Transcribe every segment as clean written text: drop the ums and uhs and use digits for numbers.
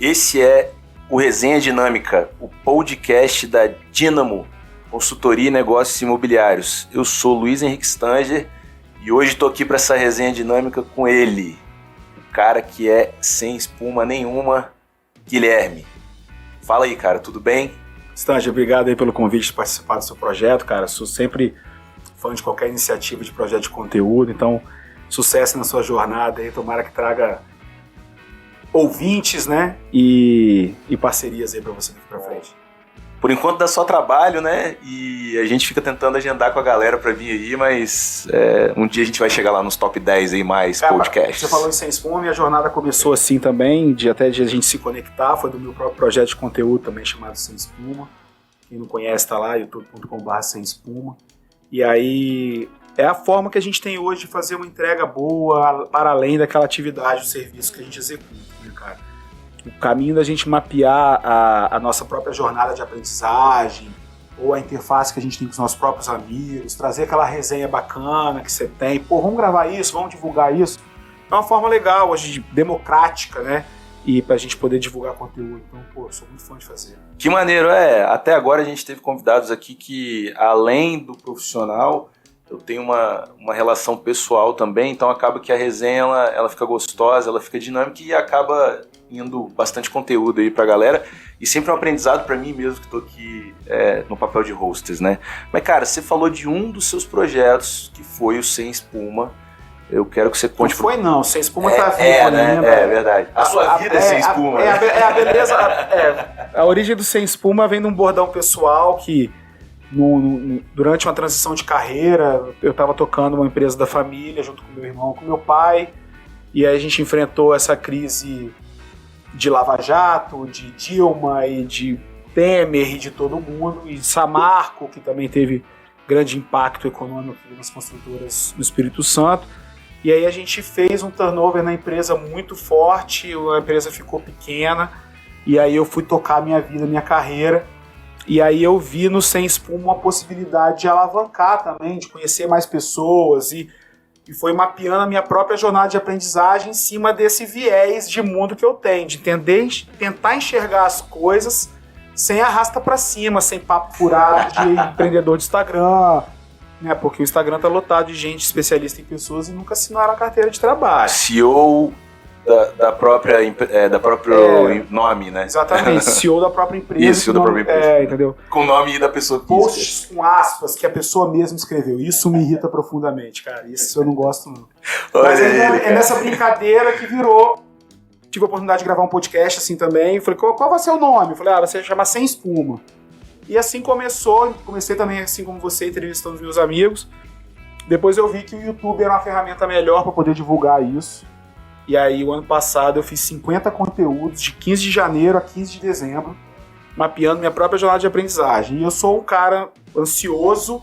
Esse é o Resenha Dinâmica, o podcast da Dynamo, Consultoria e Negócios Imobiliários. Eu sou Luiz Henrique Stanger e hoje estou aqui para essa resenha dinâmica com ele, o cara que é sem espuma nenhuma, Guilherme. Fala aí, cara, tudo bem? Stanger, obrigado aí pelo convite de participar do seu projeto, cara. Sou sempre fã de qualquer iniciativa de projeto de conteúdo, então sucesso na sua jornada aí, tomara que traga ouvintes, né, e parcerias aí pra você daqui pra frente. Por enquanto dá só trabalho, né, e a gente fica tentando agendar com a galera pra vir aí, mas um dia a gente vai chegar lá nos top 10 aí mais podcasts. Você falou em Sem Espuma, minha jornada começou assim também, de a gente se conectar, foi do meu próprio projeto de conteúdo também chamado Sem Espuma. Quem não conhece tá lá, youtube.com/Sem Espuma. E aí é a forma que a gente tem hoje de fazer uma entrega boa para além daquela atividade, o serviço que a gente executa, né, cara? O caminho da gente mapear a nossa própria jornada de aprendizagem ou a interface que a gente tem com os nossos próprios amigos, trazer aquela resenha bacana que você tem, vamos gravar isso, vamos divulgar isso. É uma forma legal hoje, democrática, né? E pra gente poder divulgar conteúdo. Então, sou muito fã de fazer. Que maneiro, até agora a gente teve convidados aqui que, além do profissional, eu tenho uma relação pessoal também, então acaba que a resenha ela fica gostosa, ela fica dinâmica e acaba indo bastante conteúdo aí pra galera. E sempre é um aprendizado pra mim mesmo que tô aqui no papel de hostess, né? Mas, cara, você falou de um dos seus projetos, que foi o Sem Espuma. Eu quero que você conte... Não foi não, Sem Espuma tá vindo, né? É verdade. A sua vida é sem espuma. A beleza... A origem do Sem Espuma vem de um bordão pessoal que, durante uma transição de carreira, eu estava tocando uma empresa da família, junto com meu irmão, com meu pai, e aí a gente enfrentou essa crise de Lava Jato, de Dilma e de Temer e de todo mundo, e Samarco, que também teve grande impacto econômico nas construtoras do Espírito Santo. E aí a gente fez um turnover na empresa muito forte, a empresa ficou pequena, e aí eu fui tocar a minha vida, minha carreira, e aí eu vi no Sem Espuma uma possibilidade de alavancar também, de conhecer mais pessoas, e foi mapeando a minha própria jornada de aprendizagem em cima desse viés de mundo que eu tenho, de tentar enxergar as coisas sem arrasta pra cima, sem papo furado de empreendedor de Instagram, né? Porque o Instagram tá lotado de gente especialista em pessoas e nunca assinaram a carteira de trabalho. CEO da próprio nome, né? Exatamente, CEO da própria empresa. Isso, CEO da própria empresa. Entendeu? Com o nome da pessoa que Posts com aspas que a pessoa mesma escreveu. Isso me irrita profundamente, cara. Isso eu não gosto, não. Mas é nessa brincadeira que virou. Tive a oportunidade de gravar um podcast assim também. Falei, qual vai ser o nome? Eu falei, vai ser chamar Sem Espuma. E assim comecei também, assim como você, entrevistando os meus amigos. Depois eu vi que o YouTube era uma ferramenta melhor para poder divulgar isso. E aí, o ano passado, eu fiz 50 conteúdos de 15 de janeiro a 15 de dezembro, mapeando minha própria jornada de aprendizagem. E eu sou um cara ansioso,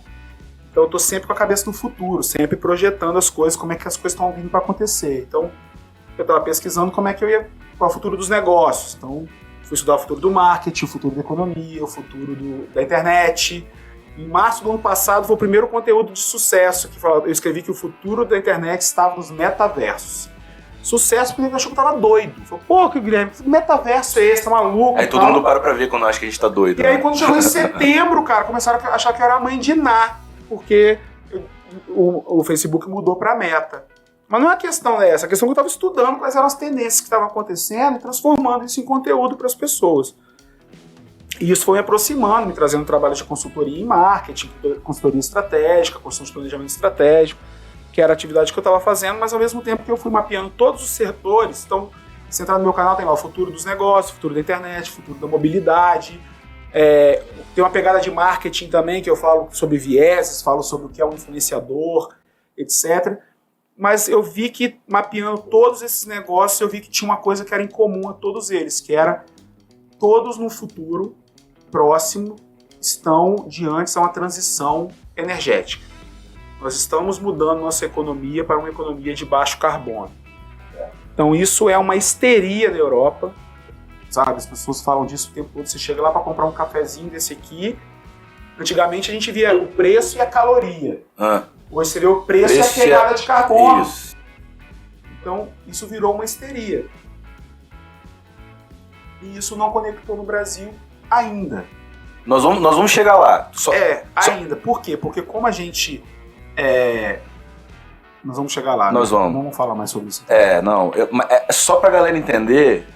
então eu tô sempre com a cabeça no futuro, sempre projetando as coisas, como é que as coisas estão vindo para acontecer. Então, eu estava pesquisando como é que eu ia para o futuro dos negócios. Então, fui estudar o futuro do marketing, o futuro da economia, o futuro da internet. Em março do ano passado foi o primeiro conteúdo de sucesso, que eu escrevi que o futuro da internet estava nos metaversos. Sucesso porque eu achou que eu tava doido. Falei, que Guilherme, que metaverso é esse? Tá maluco? Aí todo mundo para pra ver quando acha que a gente tá doido. E aí quando chegou em setembro, cara, começaram a achar que eu era a mãe de Ná, porque o Facebook mudou pra Meta. Mas não é a questão dessa, a questão é que eu estava estudando quais eram as tendências que estavam acontecendo e transformando isso em conteúdo para as pessoas. E isso foi me aproximando, me trazendo trabalho de consultoria em marketing, consultoria estratégica, construção de planejamento estratégico, que era a atividade que eu estava fazendo, mas ao mesmo tempo que eu fui mapeando todos os setores. Então, se entrar no meu canal, tem lá o futuro dos negócios, o futuro da internet, o futuro da mobilidade. Tem uma pegada de marketing também, que eu falo sobre vieses, falo sobre o que é um influenciador, etc. Mas eu vi que, mapeando todos esses negócios, eu vi que tinha uma coisa que era em comum a todos eles, que era todos no futuro próximo estão diante de uma transição energética. Nós estamos mudando nossa economia para uma economia de baixo carbono. Então isso é uma histeria na Europa, sabe? As pessoas falam disso o tempo todo. Você chega lá para comprar um cafezinho desse aqui, antigamente a gente via o preço e a caloria. Hoje seria o preço e a pegada de carbono. Isso. Então, isso virou uma histeria. E isso não conectou no Brasil ainda. Nós vamos chegar lá. Ainda. Por quê? Porque como a gente... Nós vamos chegar lá. Nós vamos. Não vamos falar mais sobre isso. Só pra galera entender,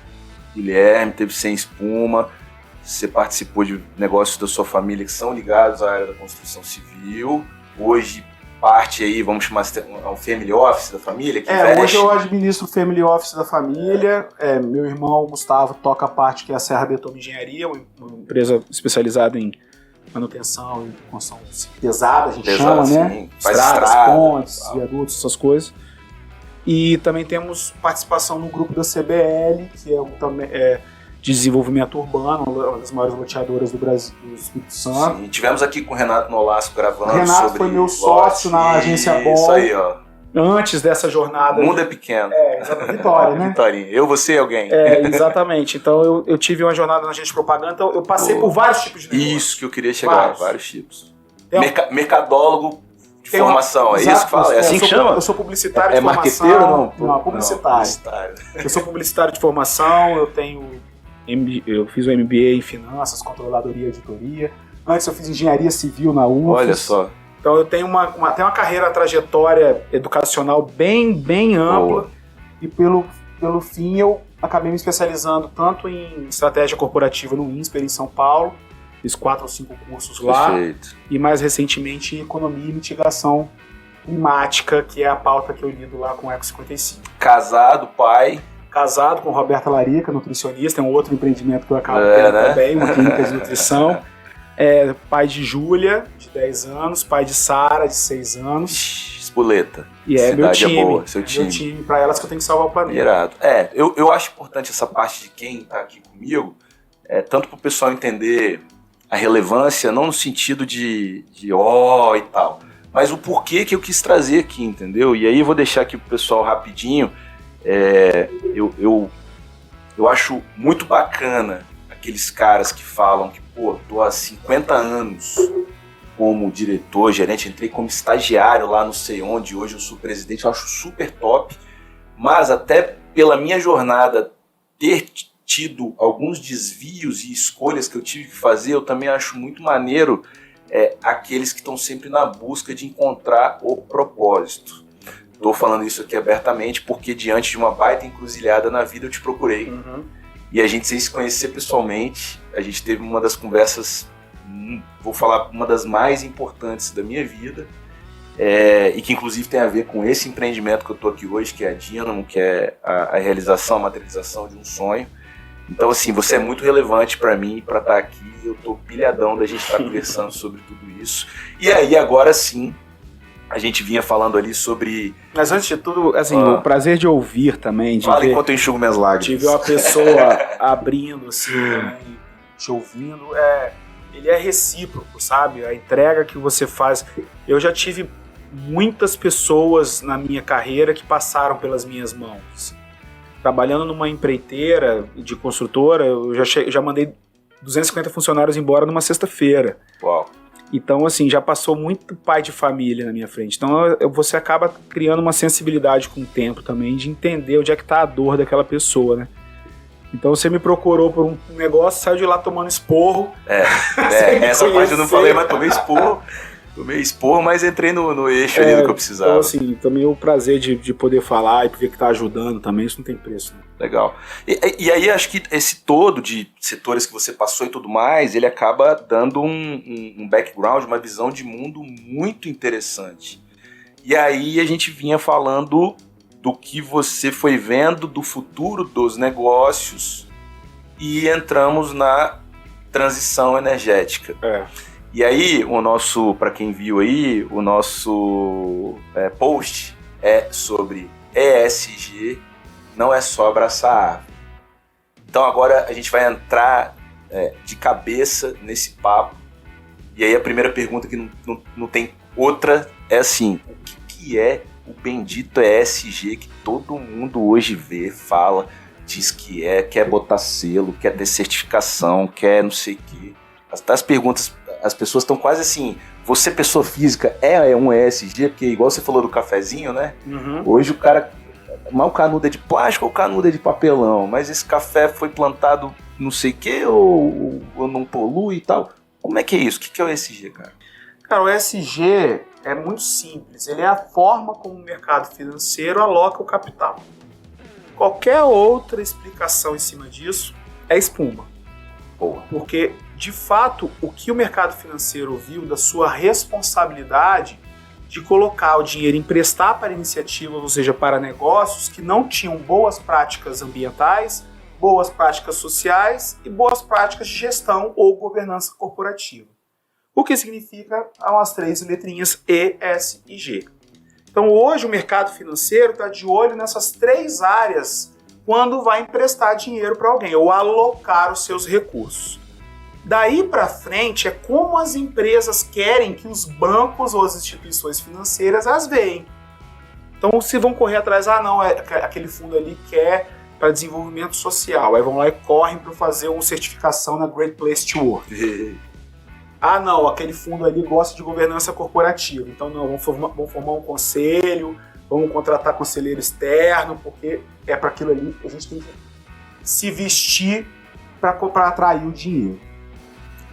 Guilherme teve Sem Espuma, você participou de negócios da sua família que são ligados à área da construção civil, hoje parte aí, vamos chamar um family office da família? Hoje eu administro o family office da família, meu irmão Gustavo toca a parte que é a Serra Betoma Engenharia, uma empresa especializada em manutenção e construção pesada, a gente chama, né? Estradas, pontes, viadutos, essas coisas. E também temos participação no grupo da CBL, que é desenvolvimento urbano, uma das maiores loteadoras do Brasil, do Espírito Santo. Sim, tivemos aqui com o Renato Nolasco gravando sobre... Renato foi meu sócio na agência Bom. Isso aí, ó. Antes dessa jornada... O mundo é pequeno. Vitória, né? Vitorinha. Eu, você e alguém. Exatamente. Então eu tive uma jornada na agência de propaganda, então eu passei por vários tipos de negócio. Isso que eu queria chegar, vários tipos. Mercadólogo de formação, é exato, isso que fala? É assim que chama? Eu sou publicitário de formação. É marqueteiro ou não? Não, publicitário. Eu sou publicitário de formação, eu fiz o MBA em Finanças, Controladoria e Auditoria. Antes eu fiz Engenharia Civil na UFES. Olha só. Então eu tenho uma carreira, trajetória educacional bem ampla. Boa. E pelo fim eu acabei me especializando tanto em estratégia corporativa no INSPER em São Paulo. Fiz 4 ou 5 cursos lá. Perfeito. E mais recentemente em Economia e Mitigação Climática, que é a pauta que eu lido lá com o Eco 55. Casado, pai... Casado com Roberta Larica, nutricionista, é um outro empreendimento que eu acabo tendo também, uma clínica de nutrição. Pai de Júlia, de 10 anos, pai de Sara, de 6 anos. Espoleta. E meu time. É boa, seu time. Meu time, pra elas que eu tenho que salvar o planeta. Irado. Eu acho importante essa parte de quem tá aqui comigo, tanto pro pessoal entender a relevância, não no sentido de e tal, mas o porquê que eu quis trazer aqui, entendeu? E aí eu vou deixar aqui pro pessoal rapidinho. Eu acho muito bacana aqueles caras que falam que, tô há 50 anos como diretor, gerente, entrei como estagiário lá não sei onde, hoje eu sou presidente, eu acho super top, mas até pela minha jornada ter tido alguns desvios e escolhas que eu tive que fazer, eu também acho muito maneiro aqueles que estão sempre na busca de encontrar o propósito. Estou falando isso aqui abertamente porque diante de uma baita encruzilhada na vida eu te procurei. Uhum. E a gente sem se conhecer pessoalmente, a gente teve uma das conversas, vou falar, uma das mais importantes da minha vida, e que inclusive tem a ver com esse empreendimento que eu estou aqui hoje, que é a Dynamo, que é a realização, a materialização de um sonho. Então assim, você é muito relevante para mim, para estar aqui, eu estou pilhadão da gente estar conversando sobre tudo isso. E aí agora sim, a gente vinha falando ali sobre... Mas antes de tudo, assim, o prazer de ouvir também. Fala enquanto eu enxugo minhas lágrimas. De ver uma pessoa abrindo, assim, te ouvindo, ele é recíproco, sabe? A entrega que você faz. Eu já tive muitas pessoas na minha carreira que passaram pelas minhas mãos. Trabalhando numa empreiteira de construtora, eu já mandei 250 funcionários embora numa sexta-feira. Uau! Então, assim, já passou muito pai de família na minha frente. Então, você acaba criando uma sensibilidade com o tempo também de entender onde é que tá a dor daquela pessoa, né? Então, você me procurou por um negócio, saiu de lá tomando esporro. Essa parte eu não falei, mas tomei esporro, mas entrei no eixo ali do que eu precisava. Então, assim, também o prazer de poder falar e ver que tá ajudando também, isso não tem preço, né? Legal. E aí acho que esse todo de setores que você passou e tudo mais, ele acaba dando um background, uma visão de mundo muito interessante. E aí a gente vinha falando do que você foi vendo do futuro dos negócios e entramos na transição energética. E aí, para quem viu aí, o nosso post é sobre ESG, não é só abraçar a árvore. Então agora a gente vai entrar de cabeça nesse papo. E aí a primeira pergunta que não tem outra é assim, o que é o bendito ESG que todo mundo hoje vê, fala, diz que quer botar selo, quer ter certificação, quer não sei o quê. As perguntas, as pessoas estão quase assim, você pessoa física é um ESG? Porque igual você falou do cafezinho, né? Uhum. Hoje o cara... Mas o canudo é de plástico ou o canudo é de papelão? Mas esse café foi plantado não sei o que, ou não polui e tal. Como é que é isso? O que é o ESG, cara? Cara, o ESG é muito simples. Ele é a forma como o mercado financeiro aloca o capital. Qualquer outra explicação em cima disso é espuma. Boa. Porque, de fato, o que o mercado financeiro viu da sua responsabilidade de colocar o dinheiro, emprestar para iniciativas, ou seja, para negócios que não tinham boas práticas ambientais, boas práticas sociais e boas práticas de gestão ou governança corporativa. O que significa as 3 letrinhas E, S e G. Então hoje o mercado financeiro está de olho nessas 3 áreas quando vai emprestar dinheiro para alguém ou alocar os seus recursos. Daí para frente é como as empresas querem que os bancos ou as instituições financeiras as veem. Então se vão correr atrás, não, aquele fundo ali quer para desenvolvimento social, aí vão lá e correm para fazer uma certificação na Great Place to Work. Não, aquele fundo ali gosta de governança corporativa, então não, vamos formar um conselho, vamos contratar conselheiro externo, porque é para aquilo ali que a gente tem que se vestir para atrair o dinheiro.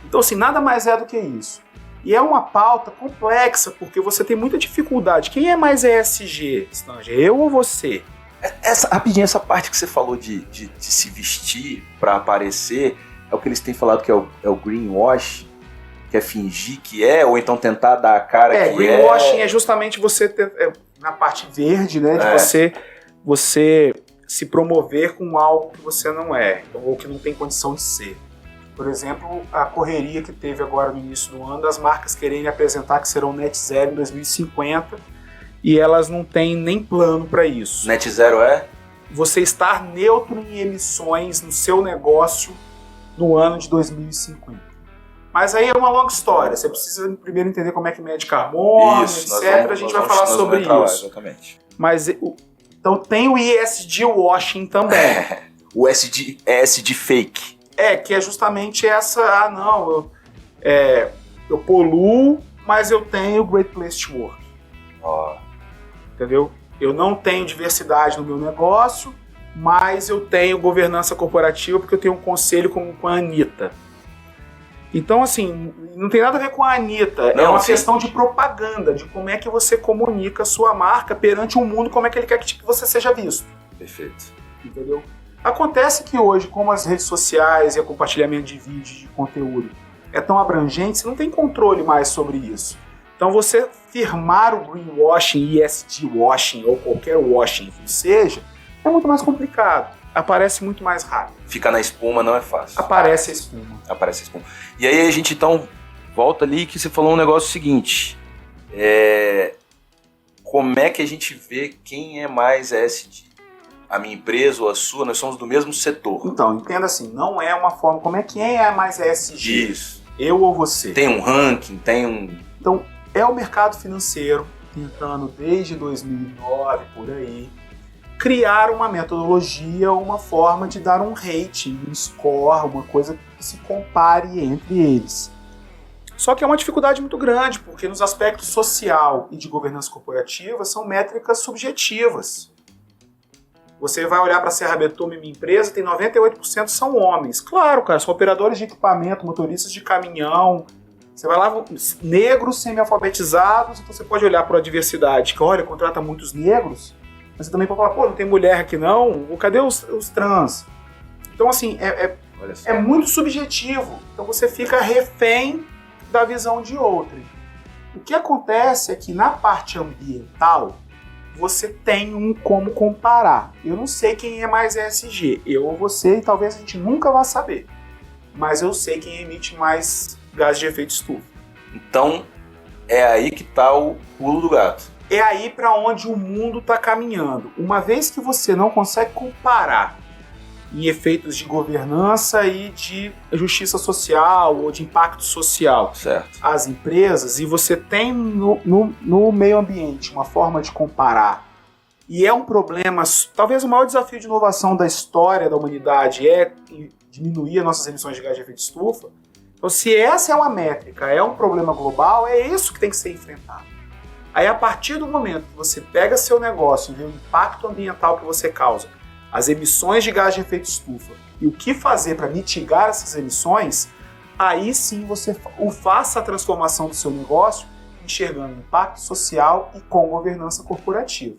Então, assim, nada mais é do que isso. E é uma pauta complexa, porque você tem muita dificuldade. Quem é mais ESG, Stanger? Eu ou você? Rapidinho, essa parte que você falou de se vestir para aparecer, é o que eles têm falado que é o greenwash, que é fingir que é, ou então tentar dar a cara que é. Greenwashing é justamente você ter, na parte verde, né, de você se promover com algo que você não é, ou que não tem condição de ser. Por exemplo, a correria que teve agora no início do ano, das marcas querendo apresentar que serão net zero em 2050 e elas não têm nem plano para isso. Net zero é? Você estar neutro em emissões no seu negócio no ano de 2050. Mas aí é uma longa história, você precisa primeiro entender como é que mede carbono, etc. A gente vai falar sobre isso. Exatamente. Mas, então tem o ESG washing também. O ESG fake. Que é justamente essa, eu poluo, mas eu tenho Great Place to Work. Entendeu? Eu não tenho diversidade no meu negócio, mas eu tenho governança corporativa porque eu tenho um conselho com a Anitta. Então, assim, não tem nada a ver com a Anitta, é uma questão de propaganda, de como é que você comunica a sua marca perante o mundo, como é que ele quer que você seja visto. Perfeito. Entendeu? Acontece que hoje, como as redes sociais e o compartilhamento de vídeos, de conteúdo é tão abrangente, você não tem controle mais sobre isso. Então você firmar o greenwashing, ESG washing ou qualquer washing que seja, é muito mais complicado. Aparece muito mais rápido. Ficar na espuma não é fácil. Aparece a espuma. E aí a gente então volta ali que você falou um negócio seguinte. Como é que a gente vê quem é mais ESG? A minha empresa ou a sua, nós somos do mesmo setor. Então, entenda assim, não é uma forma, como é quem é mais ESG? Isso. Eu ou você? Tem um ranking, tem um... Então, é o mercado financeiro tentando desde 2009, por aí, criar uma metodologia, uma forma de dar um rating, um score, uma coisa que se compare entre eles. Só que é uma dificuldade muito grande, porque nos aspectos social e de governança corporativa são métricas subjetivas. Você vai olhar para a Serra Betume, minha empresa, tem 98% são homens. Claro, cara, são operadores de equipamento, motoristas de caminhão. Você vai lá, negros semi-alfabetizados, então você pode olhar para a diversidade, que olha, contrata muitos negros, mas você também pode falar, não tem mulher aqui não, cadê os trans? Então, assim, é muito subjetivo. Então você fica refém da visão de outrem. O que acontece é que na parte ambiental, você tem como comparar. Eu não sei quem é mais ESG, eu ou você, e talvez a gente nunca vá saber. Mas eu sei quem emite mais gás de efeito estufa. Então, é aí que está o pulo do gato. É aí para onde o mundo está caminhando. Uma vez que você não consegue comparar em efeitos de governança e de justiça social ou de impacto social certo, as empresas, e você tem no meio ambiente uma forma de comparar, e é um problema, talvez o maior desafio de inovação da história da humanidade é diminuir as nossas emissões de gás de efeito estufa. Então, se essa é uma métrica, é um problema global, é isso que tem que ser enfrentado. Aí, a partir do momento que você pega seu negócio e vê o impacto ambiental que você causa, as emissões de gás de efeito estufa e o que fazer para mitigar essas emissões, aí sim você faça a transformação do seu negócio enxergando impacto social e com governança corporativa.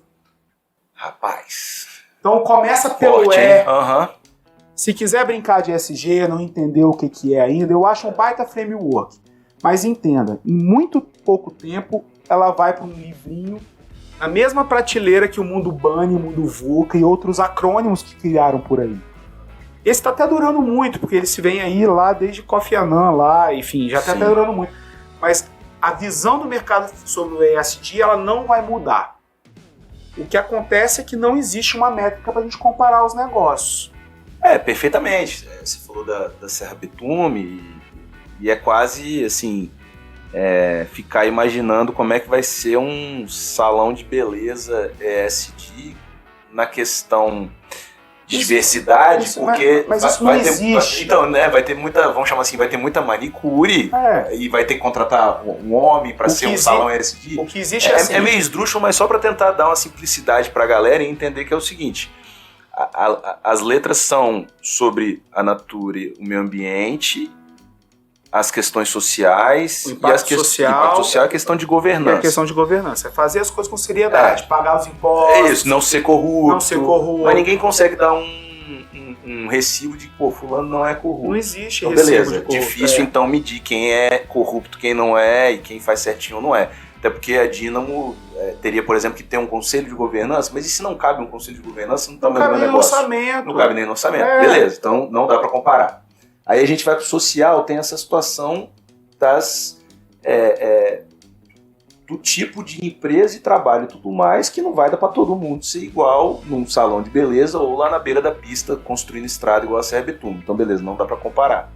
Rapaz. Então começa pelo Forte, E. Uhum. Se quiser brincar de ESG, não entender o que é ainda, eu acho um baita framework. Mas entenda, em muito pouco tempo ela vai para um livrinho na mesma prateleira que o mundo BANI, o mundo VUCA e outros acrônimos que criaram por aí. Esse está até durando muito, porque ele se vem aí lá desde Kofi Annan, lá, enfim, já está até durando muito. Mas a visão do mercado sobre o ESG ela não vai mudar. O que acontece é que não existe uma métrica para a gente comparar os negócios. Perfeitamente. Você falou da Serra Betume e é quase assim, ficar imaginando como é que vai ser um salão de beleza ESG na questão de diversidade, porque mas isso não existe. Então, vai ter muita, vamos chamar assim, vai ter muita manicure e vai ter que contratar um homem para ser um salão ESG. O que existe é assim. É meio esdrúxulo, mas só para tentar dar uma simplicidade para a galera e entender que é o seguinte. As letras são sobre a natureza, o meio ambiente, as questões sociais, o impacto social e a questão de governança. É a questão de governança. É fazer as coisas com seriedade, pagar os impostos. É isso, não ser corrupto. Mas ninguém consegue dar um recibo de, fulano não é corrupto. Não existe então, recibo beleza, de corrupto. Difícil então medir quem é corrupto, quem não é, e quem faz certinho ou não é. Até porque a Dynamo teria, por exemplo, que ter um conselho de governança, mas e se não cabe um conselho de governança, não cabe nem no orçamento. Não cabe nem no orçamento. Beleza, então não dá para comparar. Aí a gente vai para o social, tem essa situação do tipo de empresa e trabalho e tudo mais, que não vai dar para todo mundo ser igual num salão de beleza ou lá na beira da pista construindo estrada igual a Serra Betume. Então beleza, não dá para comparar.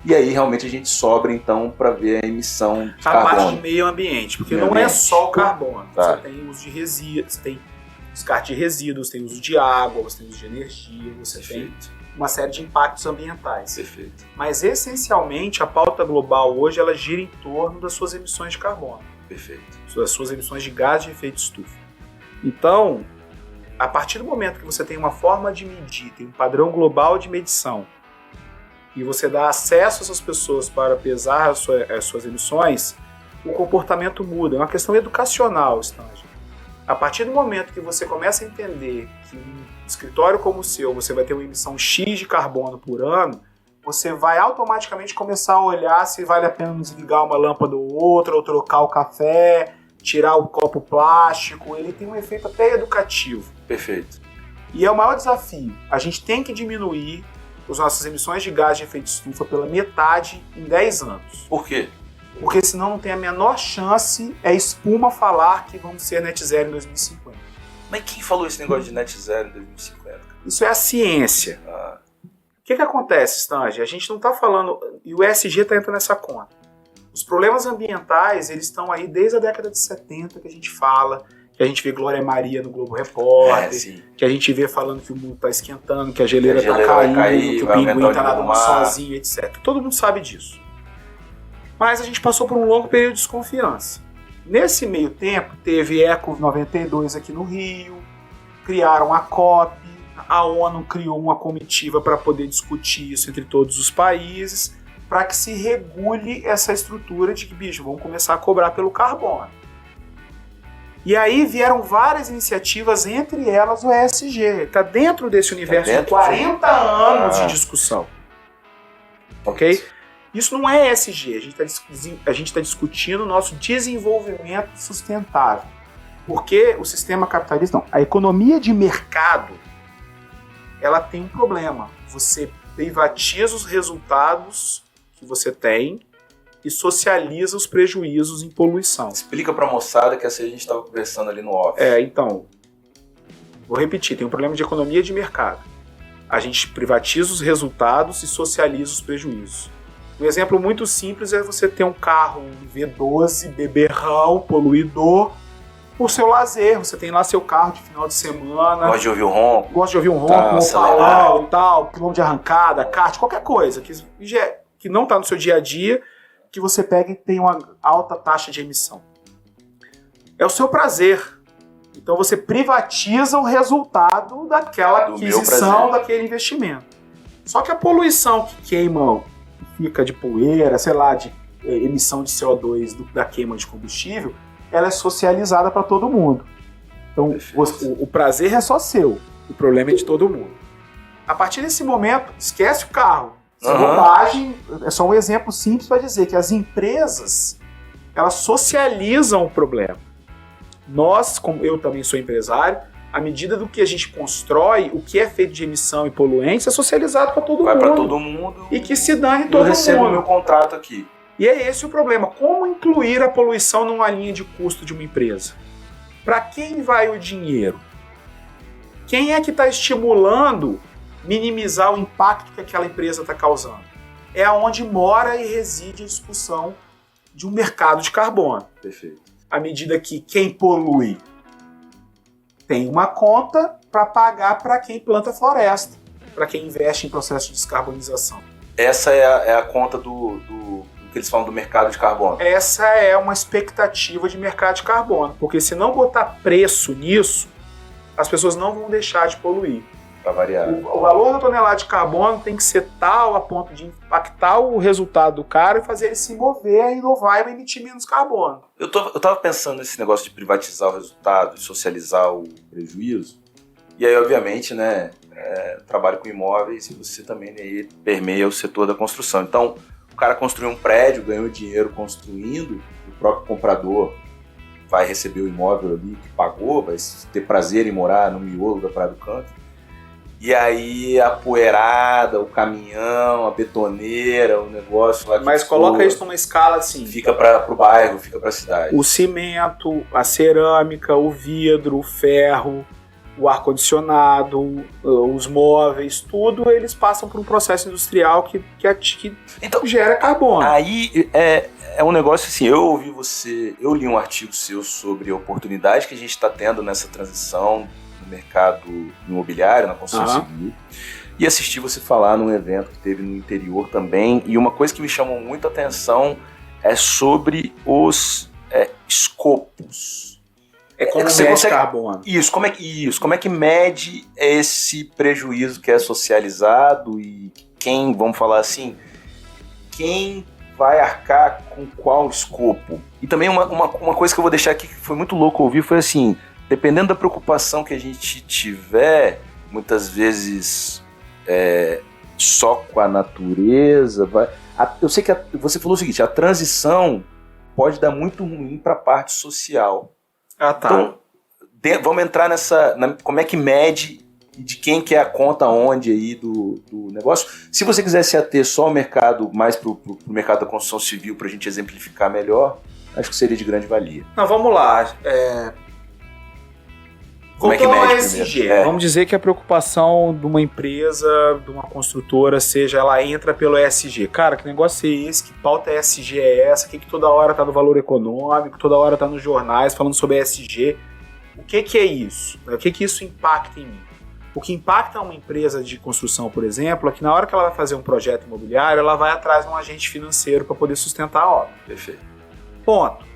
E aí realmente a gente sobra então para ver a emissão de carbono. A parte de meio ambiente, porque não é só o carbono. Tá. Você tem uso de resíduos, você tem descarte de resíduos, tem uso de água, você tem uso de energia, você tem uma série de impactos ambientais. Perfeito. Mas essencialmente a pauta global hoje ela gira em torno das suas emissões de carbono. Perfeito. Das suas emissões de gás de efeito estufa. Então, a partir do momento que você tem uma forma de medir, tem um padrão global de medição, e você dá acesso a essas pessoas para pesar as suas emissões, o comportamento muda. É uma questão educacional, Stange. A partir do momento que você começa a entender que um escritório como o seu, você vai ter uma emissão X de carbono por ano, você vai automaticamente começar a olhar se vale a pena desligar uma lâmpada ou outra, ou trocar o café, tirar o copo plástico. Ele tem um efeito até educativo. Perfeito. E é o maior desafio. A gente tem que diminuir as nossas emissões de gás de efeito estufa pela metade em 10 anos. Por quê? Porque senão não tem a menor chance, espuma falar que vamos ser net zero em 2050. Mas quem falou esse negócio de net zero em 2050? Isso é a ciência. O que acontece, Stange? A gente não está falando, e o ESG está entrando nessa conta. Os problemas ambientais, eles estão aí desde a década de 70 que a gente fala, que a gente vê Glória Maria no Globo Repórter, que a gente vê falando que o mundo está esquentando, que a geleira está caindo, que o pinguim está nadando sozinho, etc. Todo mundo sabe disso. Mas a gente passou por um longo período de desconfiança. Nesse meio tempo, teve Eco 92 aqui no Rio, criaram a COP, a ONU criou uma comitiva para poder discutir isso entre todos os países, para que se regule essa estrutura de que, vamos começar a cobrar pelo carbono. E aí vieram várias iniciativas, entre elas o ESG. Está dentro desse universo de 40 anos de discussão. Ok? Isso não é ESG, a gente está discutindo o nosso desenvolvimento sustentável. Porque o sistema capitalista, a economia de mercado, ela tem um problema. Você privatiza os resultados que você tem e socializa os prejuízos em poluição. Explica para a moçada que assim a gente estava conversando ali no off. Então, vou repetir, tem um problema de economia de mercado. A gente privatiza os resultados e socializa os prejuízos. Um exemplo muito simples é você ter um carro V12, beberrão, poluidor, por seu lazer. Você tem lá seu carro de final de semana. Gosta de ouvir um ronco. Gosta de ouvir um ronco, um falão e tal, quilômetro de arrancada, kart, qualquer coisa que não está no seu dia a dia, que você pega e tem uma alta taxa de emissão. É o seu prazer. Então você privatiza o resultado daquela aquisição, daquele investimento. Só que a poluição que queima, fica de poeira, sei lá, de emissão de CO2 da queima de combustível, ela é socializada para todo mundo. Então o prazer é só seu, o problema é de todo mundo. A partir desse momento, esquece o carro. Essa bobagem é só um exemplo simples para dizer que as empresas, elas socializam o problema. Nós, como eu também sou empresário, à medida do que a gente constrói, o que é feito de emissão e poluentes é socializado para todo mundo. Vai para todo mundo. E que se dane todo mundo. Eu recebo o meu contrato aqui. E é esse o problema. Como incluir a poluição numa linha de custo de uma empresa? Para quem vai o dinheiro? Quem é que está estimulando minimizar o impacto que aquela empresa está causando? É onde mora e reside a discussão de um mercado de carbono. Perfeito. À medida que quem polui tem uma conta para pagar para quem planta floresta, para quem investe em processo de descarbonização. Essa é a conta do que eles falam do mercado de carbono. Essa é uma expectativa de mercado de carbono, porque se não botar preço nisso, as pessoas não vão deixar de poluir. Para variar. O valor da tonelada de carbono tem que ser tal a ponto de impactar o resultado do cara e fazer ele se mover, inovar e emitir menos carbono. Eu tava pensando nesse negócio de privatizar o resultado e socializar o prejuízo. E aí, obviamente, né, trabalho com imóveis e você também, né, permeia o setor da construção. Então, o cara construiu um prédio, ganhou dinheiro construindo, o próprio comprador vai receber o imóvel ali que pagou, vai ter prazer em morar no miolo da Praia do Canto. E aí a poeirada, o caminhão, a betoneira, o negócio lá que Mas coloca isso numa escala assim. Fica para o bairro, fica para a cidade. O cimento, a cerâmica, o vidro, o ferro, o ar-condicionado, os móveis, tudo eles passam por um processo industrial que então, gera carbono. Aí é um negócio assim, eu li um artigo seu sobre a oportunidade que a gente está tendo nessa transição mercado imobiliário, na construção civil, e assisti você falar num evento que teve no interior também, e uma coisa que me chamou muito a atenção é sobre os escopos. Como você mede carbono. Como é que mede esse prejuízo que é socializado e quem, vamos falar assim, quem vai arcar com qual escopo? E também uma coisa que eu vou deixar aqui que foi muito louco ouvir foi assim, dependendo da preocupação que a gente tiver, muitas vezes só com a natureza. Eu sei que você falou o seguinte, a transição pode dar muito ruim para a parte social. Ah, tá. Então, vamos entrar como é que mede e de quem que é a conta onde aí do negócio. Se você quiser se ater só ao mercado, mais para o mercado da construção civil, para a gente exemplificar melhor, acho que seria de grande valia. Não, vamos lá. Como é que mede ESG? Vamos dizer que a preocupação de uma empresa, de uma construtora, seja ela entra pelo ESG. Cara, que negócio é esse? Que pauta ESG é essa? Que toda hora tá no Valor Econômico, toda hora tá nos jornais falando sobre ESG. O que é isso? O que isso impacta em mim? O que impacta uma empresa de construção, por exemplo, é que na hora que ela vai fazer um projeto imobiliário, ela vai atrás de um agente financeiro para poder sustentar a obra. Perfeito. Ponto.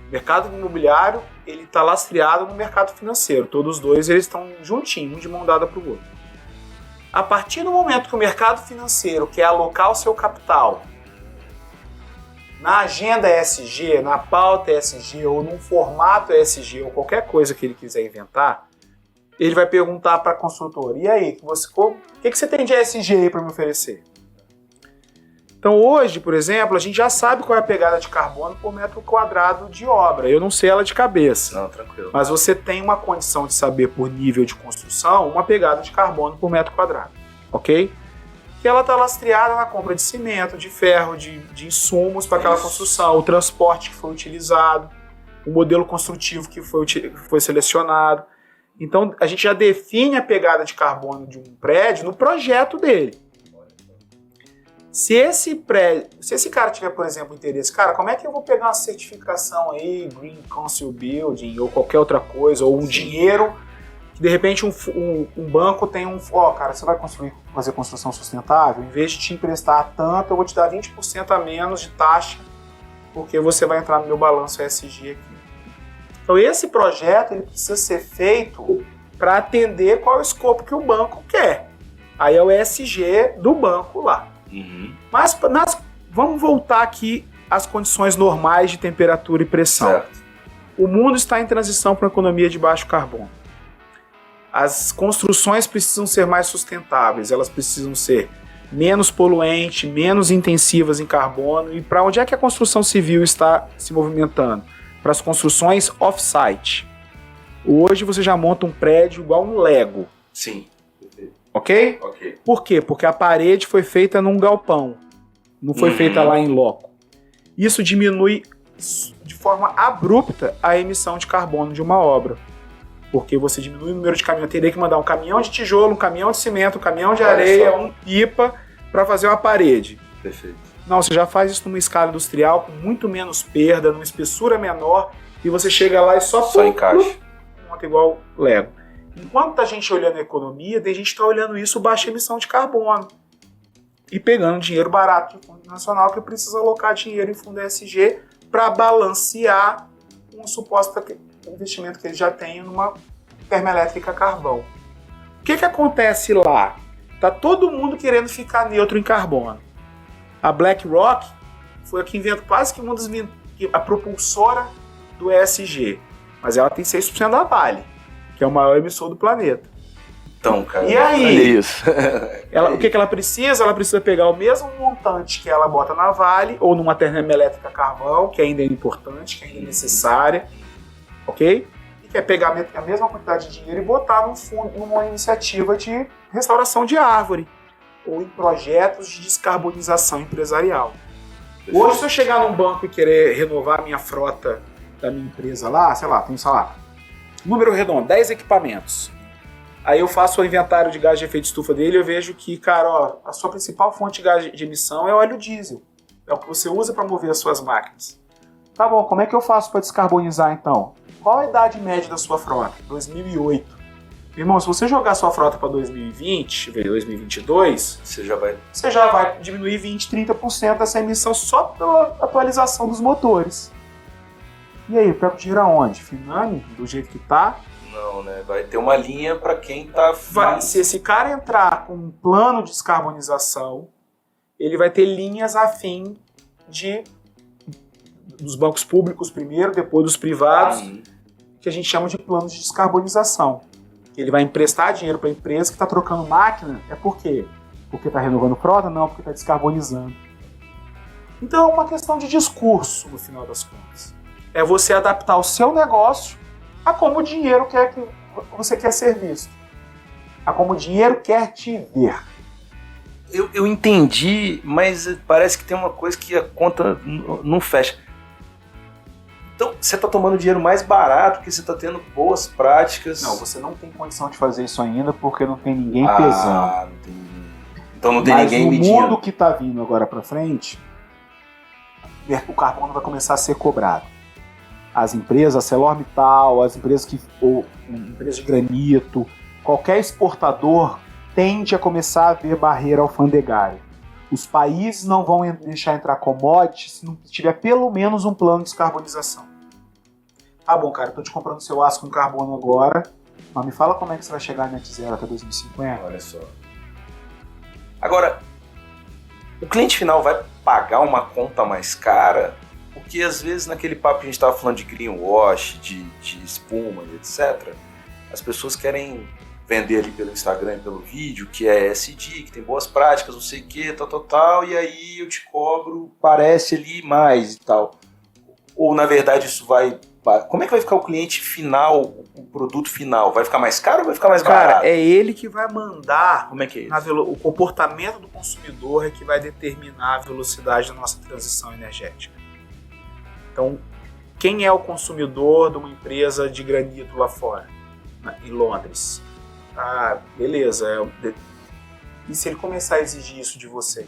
O mercado imobiliário, ele está lastreado no mercado financeiro. Todos os dois eles estão juntinhos, um de mão dada para o outro. A partir do momento que o mercado financeiro quer alocar o seu capital na agenda ESG, na pauta ESG, ou num formato ESG, ou qualquer coisa que ele quiser inventar, ele vai perguntar para a construtora, e aí, o que você tem de ESG aí para me oferecer? Então hoje, por exemplo, a gente já sabe qual é a pegada de carbono por metro quadrado de obra. Eu não sei ela de cabeça. Não, tranquilo. Mas você tem uma condição de saber por nível de construção uma pegada de carbono por metro quadrado. Ok? Que ela está lastreada na compra de cimento, de ferro, de insumos para aquela construção, o transporte que foi utilizado, o modelo construtivo que foi selecionado. Então a gente já define a pegada de carbono de um prédio no projeto dele. Se esse cara tiver, por exemplo, interesse, cara, como é que eu vou pegar uma certificação aí, Green Council Building, ou qualquer outra coisa, ou um dinheiro, que de repente um banco tem cara, você vai fazer construção sustentável, em vez de te emprestar tanto, eu vou te dar 20% a menos de taxa, porque você vai entrar no meu balanço ESG aqui. Então esse projeto ele precisa ser feito para atender qual é o escopo que o banco quer. Aí é o ESG do banco lá. Mas vamos voltar aqui às condições normais de temperatura e pressão. Certo. O mundo está em transição para uma economia de baixo carbono. As construções precisam ser mais sustentáveis, elas precisam ser menos poluentes, menos intensivas em carbono. E para onde é que a construção civil está se movimentando? Para as construções off-site. Hoje você já monta um prédio igual um Lego. Sim. Ok? Ok. Por quê? Porque a parede foi feita num galpão, não foi feita lá em loco. Isso diminui de forma abrupta a emissão de carbono de uma obra. Porque você diminui o número de caminhões. Teria que mandar um caminhão de tijolo, um caminhão de cimento, um caminhão de areia, um pipa para fazer uma parede. Perfeito. Não, você já faz isso numa escala industrial com muito menos perda, numa espessura menor, e você chega lá e só encaixa. Monta igual Lego. Enquanto tá a gente olhando a economia, tem gente que está olhando isso baixa emissão de carbono. E pegando dinheiro barato do Fundo Nacional, que precisa alocar dinheiro em fundo ESG para balancear um suposto investimento que ele já tem numa termoelétrica a carvão. O que acontece lá? Tá todo mundo querendo ficar neutro em carbono. A BlackRock foi a que inventou quase que a propulsora do ESG. Mas ela tem 6% da Vale, que é o maior emissor do planeta. Então, cara, e aí? Olha isso. O que ela precisa? Ela precisa pegar o mesmo montante que ela bota na Vale, ou numa termoelétrica a carvão, que ainda é importante, que ainda é necessária, ok? E quer pegar a mesma quantidade de dinheiro e botar num fundo, numa iniciativa de restauração de árvore, ou em projetos de descarbonização empresarial. Hoje, se eu chegar num banco e querer renovar a minha frota da minha empresa lá, sei lá, número redondo, 10 equipamentos. Aí eu faço o inventário de gás de efeito estufa dele e eu vejo que, cara, a sua principal fonte de gás de emissão é o óleo diesel. É o que você usa para mover as suas máquinas. Tá bom, como é que eu faço para descarbonizar então? Qual a idade média da sua frota? 2008. Irmão, se você jogar sua frota para 2020, 2022, você já vai diminuir 20, 30% dessa emissão só pela atualização dos motores. E aí, pega o dinheiro aonde? Finame, do jeito que tá? Não, né? Vai ter uma linha para quem tá... Se esse cara entrar com um plano de descarbonização, ele vai ter linhas a fim dos bancos públicos primeiro, depois dos privados, que a gente chama de planos de descarbonização. Ele vai emprestar dinheiro para a empresa que está trocando máquina. É por quê? Porque está renovando frota? Não, porque está descarbonizando. Então é uma questão de discurso, no final das contas. É você adaptar o seu negócio a como o dinheiro quer que você quer ser visto. A como o dinheiro quer te ver. Eu entendi, mas parece que tem uma coisa que a conta não fecha. Então, você está tomando dinheiro mais barato porque você está tendo boas práticas. Não, você não tem condição de fazer isso ainda porque não tem ninguém pesando. Não tem ninguém. Então não tem ninguém medindo. Mas o mundo que está vindo agora para frente, o carbono vai começar a ser cobrado. As empresas, a ArcelorMittal, as empresas empresas de granito, qualquer exportador tende a começar a ver barreira alfandegária. Os países não vão deixar entrar commodities se não tiver pelo menos um plano de descarbonização. Tá bom, cara, eu tô te comprando seu aço com carbono agora, mas me fala como é que você vai chegar a net zero até 2050. Olha só. Agora, o cliente final vai pagar uma conta mais cara, porque às vezes naquele papo que a gente estava falando de greenwash, de espuma e etc., as pessoas querem vender ali pelo Instagram e pelo vídeo, que é ESG, que tem boas práticas, não sei o que, tal, e aí eu te cobro, parece ali mais e tal. Ou, na verdade, isso vai... Como é que vai ficar o cliente final, o produto final? Vai ficar mais caro ou vai ficar mais barato? Cara, é ele que vai mandar... Como é que é isso? O comportamento do consumidor é que vai determinar a velocidade da nossa transição energética. Então, quem é o consumidor de uma empresa de granito lá fora, em Londres? Ah, beleza. E se ele começar a exigir isso de você?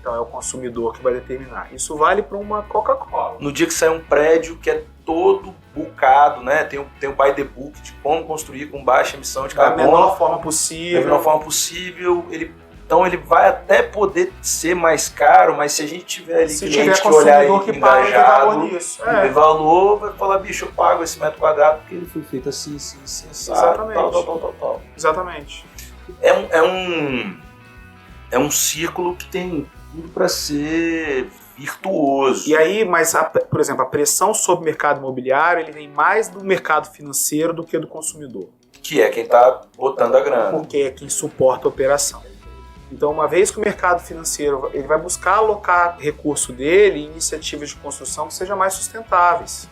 Então é o consumidor que vai determinar. Isso vale para uma Coca-Cola. No dia que sair um prédio que é todo bookado, né? Tem um by the book de como construir com baixa emissão de carbono. Da menor forma possível. Da menor forma possível. Ele Então ele vai até poder ser mais caro, mas se a gente tiver ali Se cliente tiver que olhar consumidor que paga, ele tem valor nisso. tem valor, vai falar, bicho, eu pago esse metro quadrado porque ele foi feito assim, Exatamente. tal. Exatamente. É um círculo que tem tudo para ser virtuoso. E aí, mas, por exemplo, a pressão sobre o mercado imobiliário, ele vem mais do mercado financeiro do que do consumidor. Que é quem está botando a grana. Porque é quem suporta a operação. Então, uma vez que o mercado financeiro ele vai buscar alocar recurso dele em iniciativas de construção que sejam mais sustentáveis.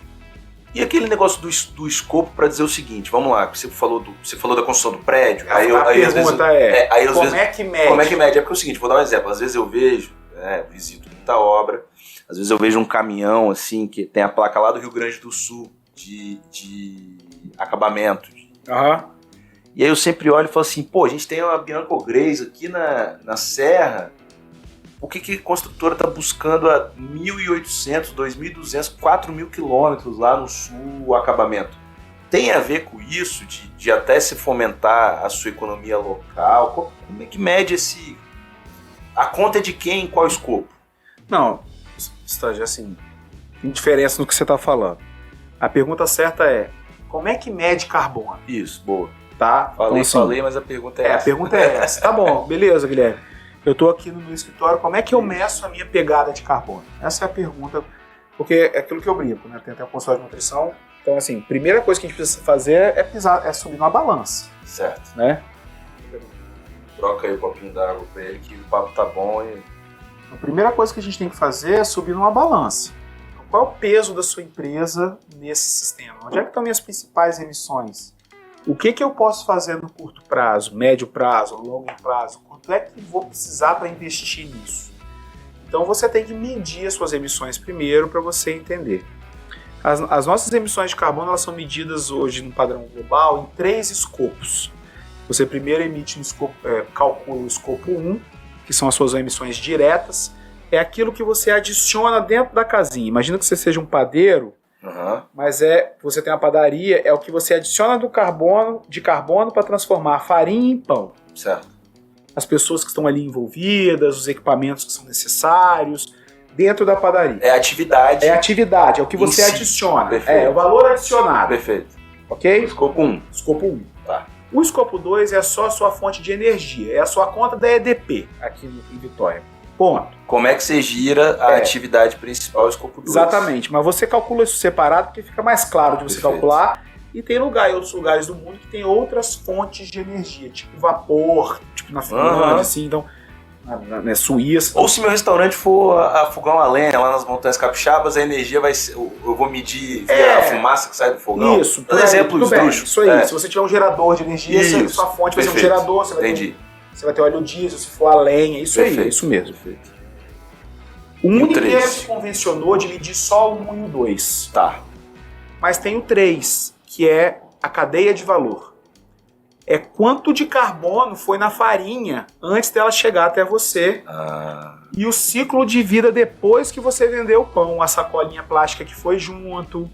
E aquele negócio do escopo para dizer o seguinte, vamos lá, você falou da construção do prédio. A pergunta como é que mede? Como é que mede? É porque é o seguinte, vou dar um exemplo. Às vezes eu vejo, visito muita obra, às vezes eu vejo um caminhão assim, que tem a placa lá do Rio Grande do Sul de acabamento. E aí eu sempre olho e falo assim, pô, a gente tem uma Bianco Grace aqui na Serra, por que a construtora está buscando a 1.800, 2.200, 4.000 quilômetros lá no sul o acabamento? Tem a ver com isso, de até se fomentar a sua economia local? Como é que mede esse... A conta é de quem, em qual escopo? Não, Stage, assim, tem diferença no que você está falando. A pergunta certa é, como é que mede carbono? Isso, boa. Tá? Falei, mas a pergunta é essa. A pergunta é essa. Tá bom, beleza, Guilherme. Eu estou aqui no meu escritório, como é que eu meço a minha pegada de carbono? Essa é a pergunta, porque é aquilo que eu brinco, né? Tem até um consultório de nutrição. Então, assim, primeira coisa que a gente precisa fazer é subir numa balança. Certo. Né? Troca aí o copinho d'água para ele, que o papo tá bom. A primeira coisa que a gente tem que fazer é subir numa balança. Qual é o peso da sua empresa nesse sistema? Onde é que estão minhas principais emissões? O que eu posso fazer no curto prazo, médio prazo, longo prazo? Quanto é que vou precisar para investir nisso? Então você tem que medir as suas emissões primeiro para você entender. As nossas emissões de carbono elas são medidas hoje no padrão global em 3 escopos. Você primeiro emite calcula o escopo 1, que são as suas emissões diretas. É aquilo que você adiciona dentro da casinha. Imagina que você seja um padeiro, mas você tem uma padaria, é o que você adiciona de carbono para transformar a farinha em pão. Certo. As pessoas que estão ali envolvidas, os equipamentos que são necessários, dentro da padaria. É atividade. É atividade, é o que você adiciona. Perfeito. É o valor adicionado. Perfeito. Ok? Escopo 1. Escopo 1. Tá. O escopo 2 é só a sua fonte de energia, é a sua conta da EDP aqui em Vitória. Ponto. Como é que você gira a atividade principal, o escopo 2? Exatamente, mas você calcula isso separado porque fica mais claro de você calcular. E tem outros lugares do mundo que tem outras fontes de energia, tipo vapor, tipo na Finlândia, assim, então, na Suíça. Ou se meu restaurante for a fogão a lenha, lá nas Montanhas Capixabas, a energia vai ser, eu vou medir a fumaça que sai do fogão. Isso, por exemplo, isso aí. Se você tiver um gerador de energia, sua fonte vai ser um gerador, você vai ter óleo diesel, se for a lenha, isso aí, é isso mesmo. Perfeito. O mundo inteiro se convencionou de medir só o 1 e o 2. Tá. Mas tem o 3, que é a cadeia de valor. É quanto de carbono foi na farinha antes dela chegar até você. E o ciclo de vida depois que você vendeu o pão, a sacolinha plástica que foi junto.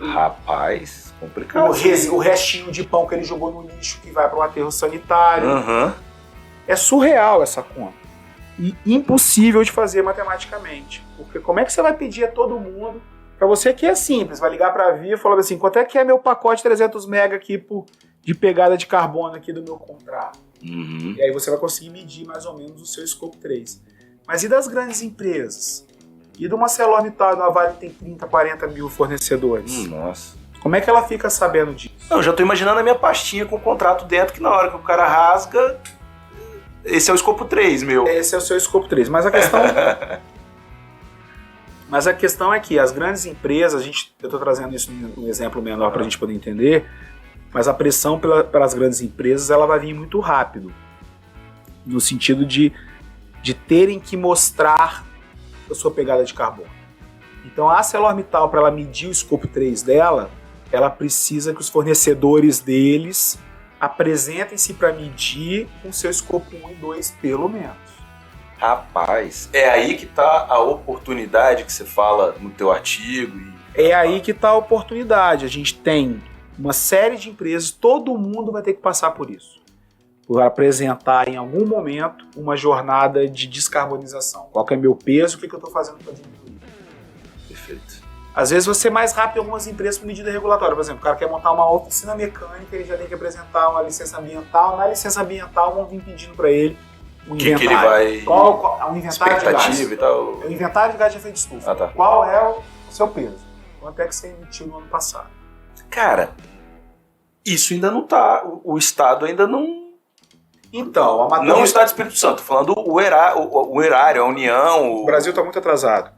Rapaz, complicado. O restinho de pão que ele jogou no lixo que vai para o aterro sanitário. É surreal essa conta. E impossível de fazer matematicamente. Porque como é que você vai pedir a todo mundo? Para você que é simples, vai ligar para a Via e falar assim, quanto é que é meu pacote 300 mega aqui de pegada de carbono aqui do meu contrato? E aí você vai conseguir medir mais ou menos o seu escopo 3. Mas e das grandes empresas? E de uma ArcelorMittal, uma Vale que tem 30, 40 mil fornecedores? Nossa. Como é que ela fica sabendo disso? Eu já estou imaginando a minha pastinha com o contrato dentro, que na hora que o cara rasga, esse é o escopo 3, meu. Esse é o seu escopo 3. Mas a questão é que as grandes empresas, eu estou trazendo isso num exemplo menor para a gente poder entender, mas a pressão pelas grandes empresas ela vai vir muito rápido, no sentido de terem que mostrar a sua pegada de carbono. Então a ArcelorMittal, para ela medir o escopo 3 dela, ela precisa que os fornecedores deles apresentem-se para medir com seu escopo 1 e 2 pelo menos. Rapaz, é aí que está a oportunidade que você fala no teu artigo. É aí que está a oportunidade. A gente tem uma série de empresas, todo mundo vai ter que passar por isso. por apresentar em algum momento uma jornada de descarbonização. Qual que é meu peso, o que eu estou fazendo para diminuir. Perfeito. Às vezes você é mais rápido em algumas empresas por medida regulatória. Por exemplo, o cara quer montar uma oficina mecânica, ele já tem que apresentar uma licença ambiental. Na licença ambiental vão vir pedindo para ele um inventário. Que ele vai... Qual é o inventário de gás? E tal. É o inventário de gás de efeito de estufa. Tá. Qual é o seu peso? Quanto é que você emitiu no ano passado? Cara, isso ainda não tá... O Estado ainda não... Então, a matéria... Não o Estado do Espírito Santo, tô falando o erário, a União... O Brasil está muito atrasado.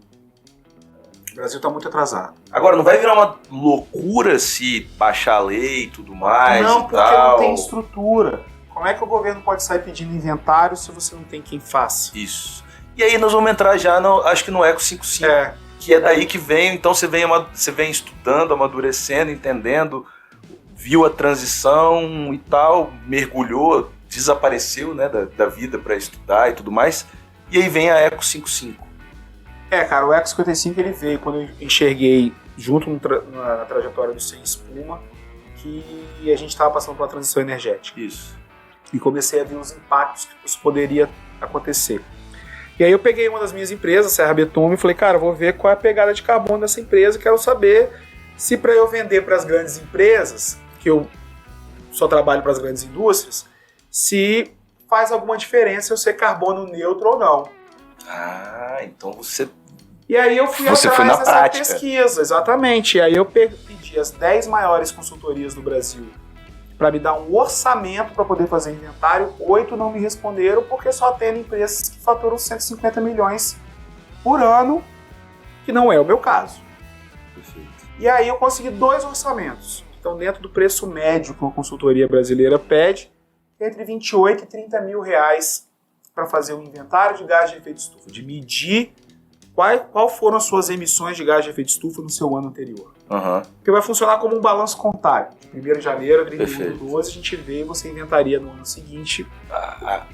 O Brasil está muito atrasado. Agora, não vai virar uma loucura se baixar a lei e tudo mais? Não, e porque tal. não tem estrutura. Como é que o governo pode sair pedindo inventário se você não tem quem faça? Isso. E aí nós vamos entrar já, acho que no Eco 55, que é daí que vem. Então você vem estudando, amadurecendo, entendendo, viu a transição e tal, mergulhou, desapareceu, né, da vida para estudar e tudo mais. E aí vem a Eco 55. Cara, o Eco 55 ele veio quando eu enxerguei, junto na trajetória do Sem Espuma, que a gente estava passando por uma transição energética. Isso. E comecei a ver os impactos que isso poderia acontecer. E aí eu peguei uma das minhas empresas, Serra Betume, e falei, cara, vou ver qual é a pegada de carbono dessa empresa, quero saber se para eu vender para as grandes empresas, que eu só trabalho para as grandes indústrias, se faz alguma diferença eu ser carbono neutro ou não. Ah, então você... E aí eu fui Você atrás foi na dessa prática. pesquisa, exatamente. E aí eu pedi as 10 maiores consultorias do Brasil para me dar um orçamento para poder fazer inventário. 8 não me responderam porque só tem empresas que faturam 150 milhões por ano, que não é o meu caso. Perfeito. E aí eu consegui 2 orçamentos. Então, dentro do preço médio que uma consultoria brasileira pede, entre 28 e 30 mil reais para fazer um inventário de gás de efeito de estufa, de medir qual foram as suas emissões de gás de efeito de estufa no seu ano anterior. Uhum. Porque vai funcionar como um balanço contábil. De 1º de janeiro a 31 de Perfeito. 12, a gente vê e você inventaria no ano seguinte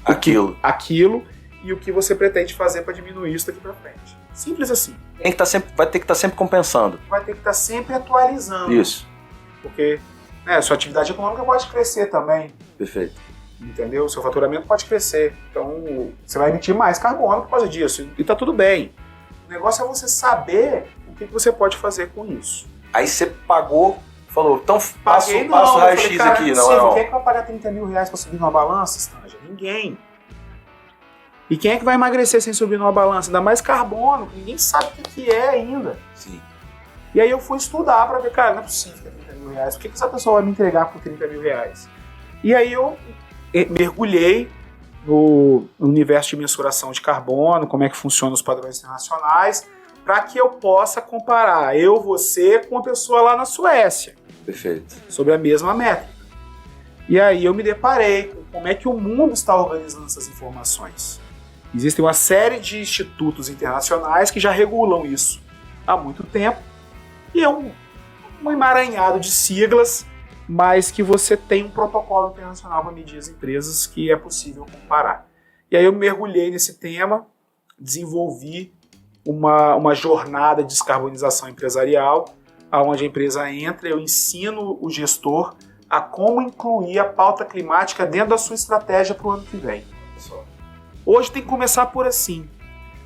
Aquilo. E o que você pretende fazer para diminuir isso daqui para frente. Simples assim. Vai ter que estar sempre compensando. Vai ter que estar sempre atualizando. Isso. Porque sua atividade econômica pode crescer também. Perfeito. Entendeu? O seu faturamento pode crescer. Então, você vai emitir mais carbono por causa disso. E tá tudo bem. O negócio é você saber o que você pode fazer com isso. Aí você pagou, falou, então passa Paguei, o raio-x aqui. Não. Quem é que vai pagar 30 mil reais para subir numa balança, Stanja? Ninguém. E quem é que vai emagrecer sem subir numa balança? Ainda mais carbono, que ninguém sabe o que é ainda. Sim. E aí eu fui estudar para ver, cara, não é possível que é 30 mil reais. Por que essa pessoa vai me entregar por 30 mil reais? E aí eu mergulhei no universo de mensuração de carbono, como é que funcionam os padrões internacionais, para que eu possa comparar você com uma pessoa lá na Suécia. Perfeito. Sobre a mesma métrica. E aí eu me deparei com como é que o mundo está organizando essas informações. Existem uma série de institutos internacionais que já regulam isso há muito tempo, e é um emaranhado de siglas, mas que você tem um protocolo internacional para medir as empresas que é possível comparar. E aí eu mergulhei nesse tema, desenvolvi uma jornada de descarbonização empresarial, onde a empresa entra, eu ensino o gestor a como incluir a pauta climática dentro da sua estratégia para o ano que vem. Hoje tem que começar por assim.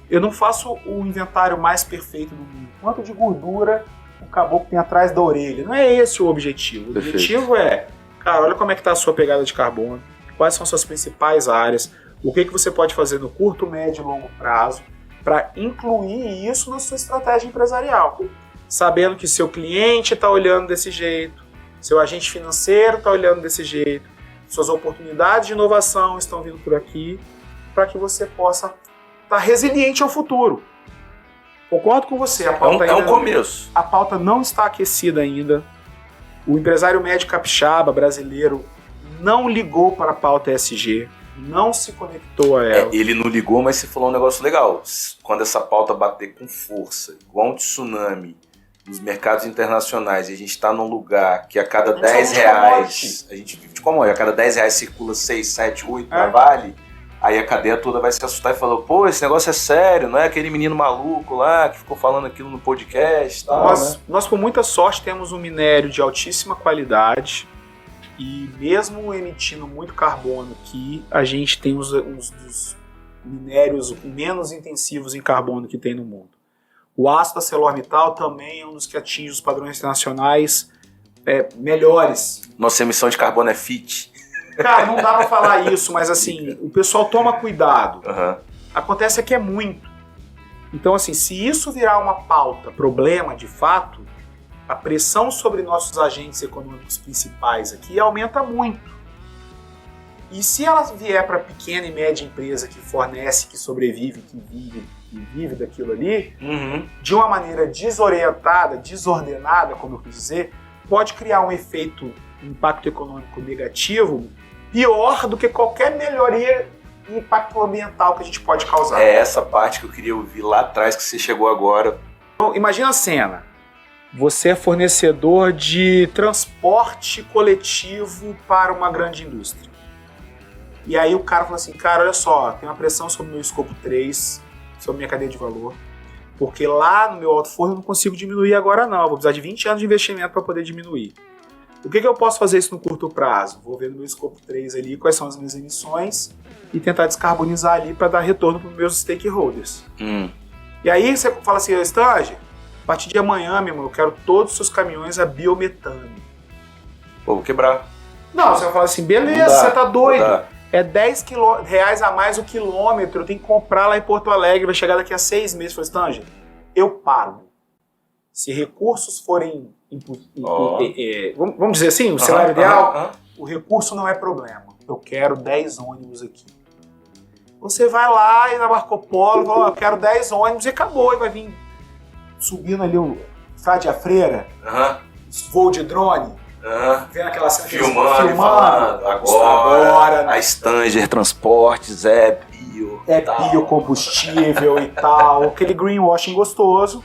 Eu não faço o inventário mais perfeito do mundo. Quanto de gordura o caboclo tem atrás da orelha? Não é esse o objetivo. O Perfeito. objetivo é, cara, olha como é que está a sua pegada de carbono, quais são as suas principais áreas, o que você pode fazer no curto, médio e longo prazo para incluir isso na sua estratégia empresarial. Sabendo que seu cliente está olhando desse jeito, seu agente financeiro está olhando desse jeito, suas oportunidades de inovação estão vindo por aqui, para que você possa estar resiliente ao futuro. Concordo com você. A pauta É um começo. A pauta não está aquecida ainda. O empresário médio capixaba brasileiro não ligou para a pauta ESG, não se conectou a ela. Ele não ligou, mas você falou um negócio legal. Quando essa pauta bater com força, igual um tsunami, nos mercados internacionais, e a gente está num lugar que a cada 10 reais, a gente vive de commodity, a cada 10 reais circula 6, 7, 8 na Vale, aí a cadeia toda vai se assustar e falar, pô, esse negócio é sério, não é aquele menino maluco lá que ficou falando aquilo no podcast. Tal, nós, com muita sorte, temos um minério de altíssima qualidade E mesmo emitindo muito carbono aqui, a gente tem uns dos minérios menos intensivos em carbono que tem no mundo. O aço da ArcelorMittal também é um dos que atinge os padrões internacionais melhores. Nossa emissão de carbono é fit. Cara, não dá pra falar isso, mas assim, o pessoal toma cuidado. Uhum. Acontece que é muito. Então, assim, se isso virar uma pauta, problema de fato, a pressão sobre nossos agentes econômicos principais aqui aumenta muito. E se ela vier para pequena e média empresa que fornece, que sobrevive, que vive daquilo ali, de uma maneira desorientada, desordenada, como eu quis dizer, pode criar um efeito, um impacto econômico negativo pior do que qualquer melhoria e impacto ambiental que a gente pode causar. É essa parte que eu queria ouvir lá atrás, que você chegou agora. Então, imagina a cena. Você é fornecedor de transporte coletivo para uma grande indústria. E aí o cara fala assim, cara, olha só, tem uma pressão sobre o meu escopo 3, sobre minha cadeia de valor, porque lá no meu alto forno eu não consigo diminuir agora não, vou precisar de 20 anos de investimento para poder diminuir. O que eu posso fazer isso no curto prazo? Vou ver no meu escopo 3 ali quais são as minhas emissões e tentar descarbonizar ali para dar retorno para os meus stakeholders. E aí você fala assim, Stange, a partir de amanhã, meu irmão, eu quero todos os seus caminhões a biometano. Pô, vou quebrar. Não, você vai falar assim, beleza, você tá doido. É R$10 a mais o quilômetro, eu tenho que comprar lá em Porto Alegre, vai chegar daqui a 6 meses. Eu falei, Stange, eu pago. Se recursos forem... vamos dizer assim, o cenário ideal, o recurso não é problema. Eu quero 10 ônibus aqui. Você vai lá e na Marco Polo, fala, eu quero 10 ônibus e acabou. E vai vir subindo ali o Frade a Freira, voo de drone, vendo aquela cena filmando falando, agora a Stanger Transportes é bio. É biocombustível e tal, aquele greenwashing gostoso.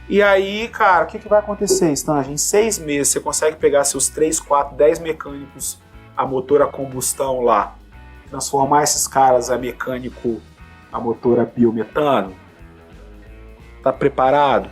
E aí, cara, o que vai acontecer, Stanger? Em 6 meses você consegue pegar seus 3, 4, 10 mecânicos a motor a combustão lá, transformar esses caras a mecânico a motor a biometano? Tá preparado?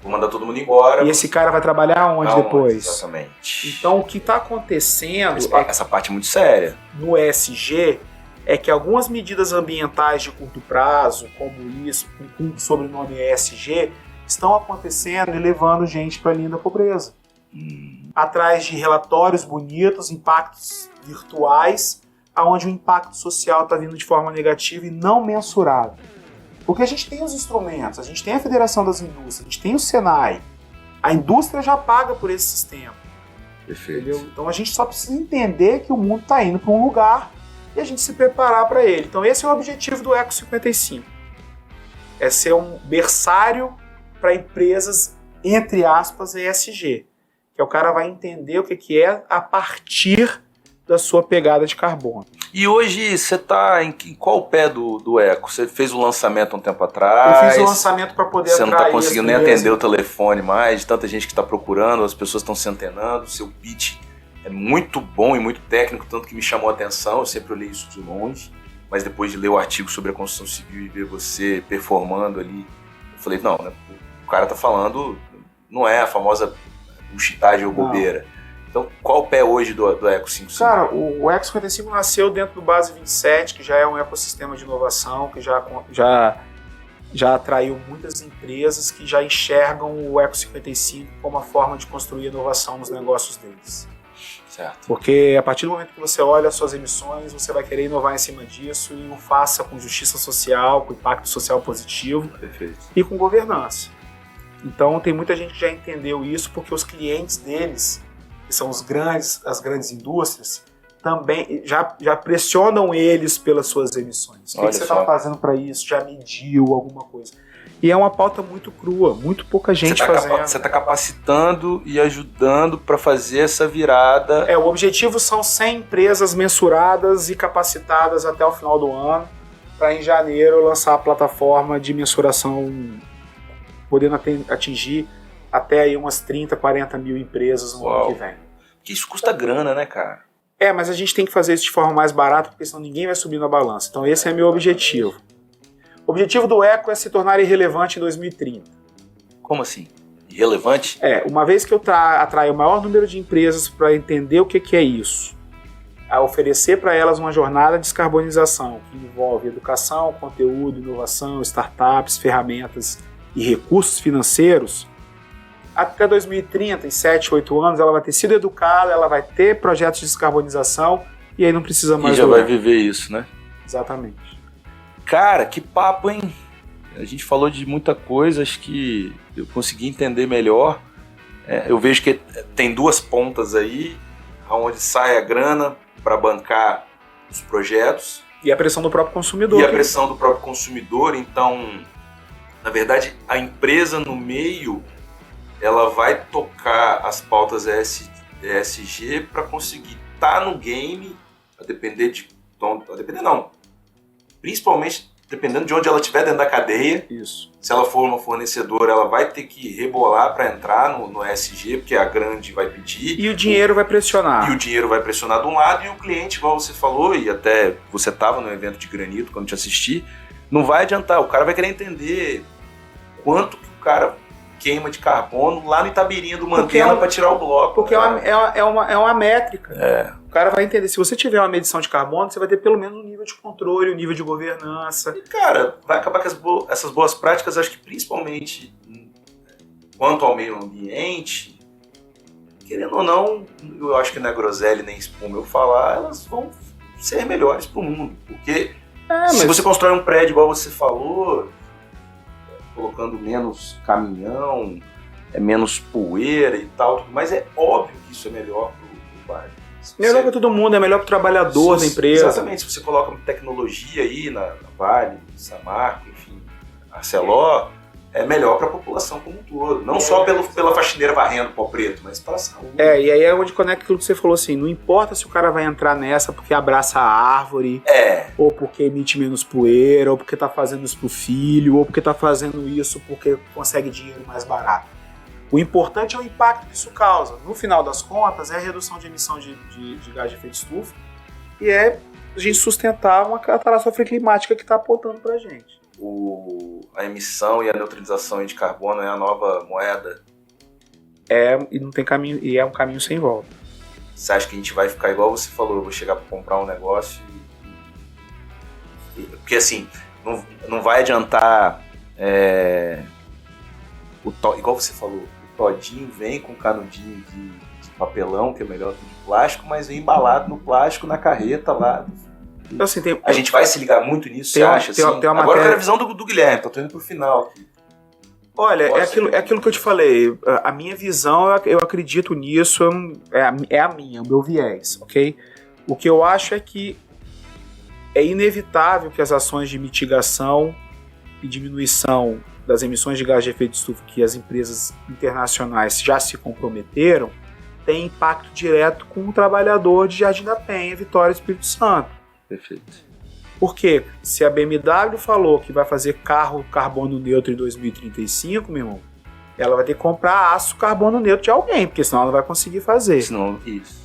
Vou mandar todo mundo embora. E esse cara vai trabalhar onde depois? Exatamente. Então o que está acontecendo... Essa parte é muito séria. No ESG é que algumas medidas ambientais de curto prazo, como isso, com o sobrenome ESG, estão acontecendo e levando gente para a linha da pobreza. Atrás de relatórios bonitos, impactos virtuais, onde o impacto social está vindo de forma negativa e não mensurado. Porque a gente tem os instrumentos, a gente tem a Federação das Indústrias, a gente tem o Senai. A indústria já paga por esse sistema. Perfeito. Entendeu? Então a gente só precisa entender que o mundo está indo para um lugar e a gente se preparar para ele. Então esse é o objetivo do Eco 55. É ser um berçário para empresas, entre aspas, ESG. Que o cara vai entender o que é a partir da sua pegada de carbono. E hoje você está em qual pé do Eco? Você fez o lançamento um tempo atrás. Eu fiz o lançamento para poder atrair. Você não está conseguindo nem atender o telefone mais, de tanta gente que está procurando, as pessoas estão se antenando, o seu pitch é muito bom e muito técnico, tanto que me chamou a atenção, eu sempre olhei isso de longe, mas depois de ler o artigo sobre a construção civil e ver você performando ali, eu falei, não, né, o cara tá falando, não é a famosa bullshitagem ou bobeira. Então, qual o pé hoje do Eco 55? Cara, o Eco 55 nasceu dentro do Base 27, que já é um ecossistema de inovação, que já atraiu muitas empresas que já enxergam o Eco 55 como uma forma de construir inovação nos negócios deles. Certo. Porque a partir do momento que você olha as suas emissões, você vai querer inovar em cima disso e o faça com justiça social, com impacto social positivo. Perfeito. E com governança. Então, tem muita gente que já entendeu isso, porque os clientes deles, que são as grandes indústrias, também já pressionam eles pelas suas emissões. O que você está fazendo para isso? Já mediu alguma coisa? E é uma pauta muito crua, muito pouca gente fazendo. Você está capacitando e ajudando para fazer essa virada. O objetivo são 100 empresas mensuradas e capacitadas até o final do ano, para em janeiro lançar a plataforma de mensuração, podendo atingir até aí umas 30, 40 mil empresas no ano que vem. Que isso custa grana, né, cara? Mas a gente tem que fazer isso de forma mais barata, porque senão ninguém vai subir na balança. Então esse é meu objetivo. O objetivo do Eco é se tornar irrelevante em 2030. Como assim? irrelevante? Uma vez que eu atraio o maior número de empresas para entender o que é isso, a oferecer para elas uma jornada de descarbonização que envolve educação, conteúdo, inovação, startups, ferramentas e recursos financeiros, até 2030, em 7, 8 anos, ela vai ter sido educada, ela vai ter projetos de descarbonização e aí não precisa mais... E já vai viver isso, né? Exatamente. Cara, que papo, hein? A gente falou de muita coisa, acho que eu consegui entender melhor. Eu vejo que tem duas pontas aí, onde sai a grana para bancar os projetos. E a pressão do próprio consumidor. E a pressão do próprio consumidor. Então, na verdade, a empresa no meio, ela vai tocar as pautas ESG para conseguir estar no game, a depender de... A depender não. Principalmente dependendo de onde ela estiver dentro da cadeia. Isso. Se ela for uma fornecedora, ela vai ter que rebolar para entrar no ESG, porque a grande vai pedir. E o dinheiro vai pressionar. E o dinheiro vai pressionar de um lado, e o cliente, igual você falou, e até você estava no evento de Granito, quando te assisti, não vai adiantar. O cara vai querer entender quanto que o cara queima de carbono lá no Itabirinha do Mantena para tirar o bloco. Porque é uma métrica. O cara vai entender. Se você tiver uma medição de carbono, você vai ter pelo menos um nível de controle, um nível de governança. E, cara, vai acabar com essas boas práticas, acho que principalmente quanto ao meio ambiente, querendo ou não, eu acho que não é groselha nem espuma eu falar, elas vão ser melhores pro mundo. Porque se você constrói um prédio igual você falou, colocando menos caminhão, menos poeira e tal, mas é óbvio que isso é melhor pro bairro. Melhor para todo mundo, é melhor para o trabalhador da empresa. Exatamente, se você coloca tecnologia aí na Vale, Samarco, enfim, Arcelor, é melhor para a população como um todo. Não só pela faxineira varrendo pó preto, mas para a saúde. E aí é onde conecta aquilo que você falou assim, não importa se o cara vai entrar nessa porque abraça a árvore, ou porque emite menos poeira, ou porque tá fazendo isso pro filho, ou porque tá fazendo isso porque consegue dinheiro mais barato. O importante é o impacto que isso causa. No final das contas, é a redução de emissão de gás de efeito estufa e é a gente sustentar uma catástrofe climática que está apontando para a gente. A emissão e a neutralização de carbono é a nova moeda? E não tem caminho, e é um caminho sem volta. Você acha que a gente vai ficar igual você falou, eu vou chegar para comprar um negócio porque assim, não vai adiantar igual você falou, o todinho vem com canudinho de papelão, que é melhor do que de plástico, mas vem embalado no plástico na carreta lá. Então, assim, a gente vai se ligar muito nisso, você acha? Agora eu quero a visão do Guilherme, tô indo pro final aqui. Olha, é aquilo que eu te falei, a minha visão, eu acredito nisso, é a minha, o meu viés, ok? O que eu acho é que é inevitável que as ações de mitigação e diminuição das emissões de gás de efeito estufa que as empresas internacionais já se comprometeram tem impacto direto com o trabalhador de Jardim da Penha, Vitória e Espírito Santo. Perfeito. Porque se a BMW falou que vai fazer carro carbono neutro em 2035, meu irmão, ela vai ter que comprar aço carbono neutro de alguém, porque senão ela não vai conseguir fazer. Senão, isso.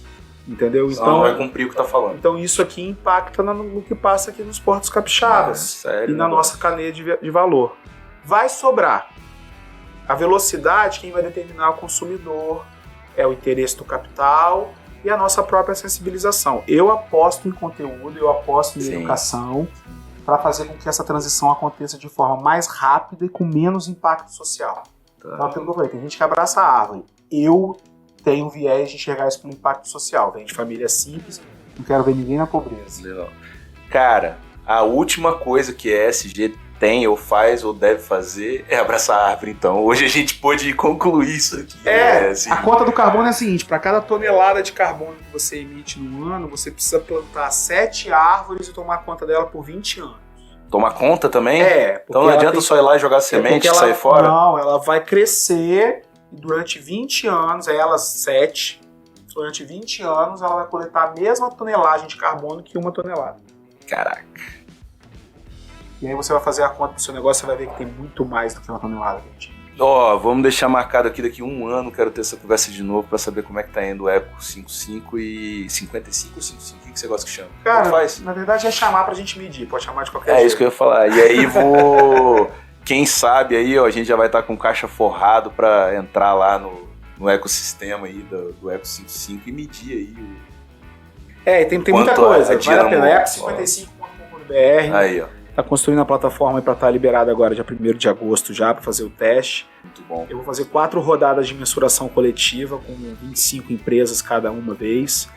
Entendeu? Senão não vai cumprir o que está falando. Então isso aqui impacta no que passa aqui nos portos capixabas sério, e na nossa cadeia de valor. Vai sobrar. A velocidade, quem vai determinar é o consumidor, é o interesse do capital e a nossa própria sensibilização. Eu aposto em conteúdo, eu aposto em educação para fazer com que essa transição aconteça de forma mais rápida e com menos impacto social. Tá. Então, aquilo que eu falei, tem gente que abraça a árvore. Eu tenho um viés de enxergar isso pelo impacto social. Vem de família simples, não quero ver ninguém na pobreza. Legal. Cara, a última coisa que a ESG tem, ou faz, ou deve fazer, é abraçar a árvore, então. Hoje a gente pôde concluir isso aqui. A conta do carbono é a seguinte, para cada tonelada de carbono que você emite no ano, você precisa plantar 7 árvores e tomar conta dela por 20 anos. Tomar conta também? Então não adianta só ir lá e jogar semente e sair fora? Não, ela vai crescer e durante 20 anos, elas 7, durante 20 anos ela vai coletar a mesma tonelagem de carbono que 1 tonelada. Caraca. E aí você vai fazer a conta do seu negócio, você vai ver que tem muito mais do que 1 tonelada. Vamos deixar marcado aqui daqui 1 ano, quero ter essa conversa de novo para saber como é que tá indo o Eco 55 e 55 ou 55, o que você gosta que chama? Cara, na verdade é chamar pra gente medir, pode chamar de qualquer jeito. É isso que eu ia falar, e aí quem sabe aí, ó, a gente já vai estar com caixa forrado para entrar lá no ecossistema aí do Eco 55 e medir aí tem muita coisa. Vale a pena. Eco55.com.br. Aí, ó. Tá construindo a plataforma para estar liberada agora dia 1º de agosto já, para fazer o teste. Muito bom. Eu vou fazer 4 rodadas de mensuração coletiva com 25 empresas cada uma vez.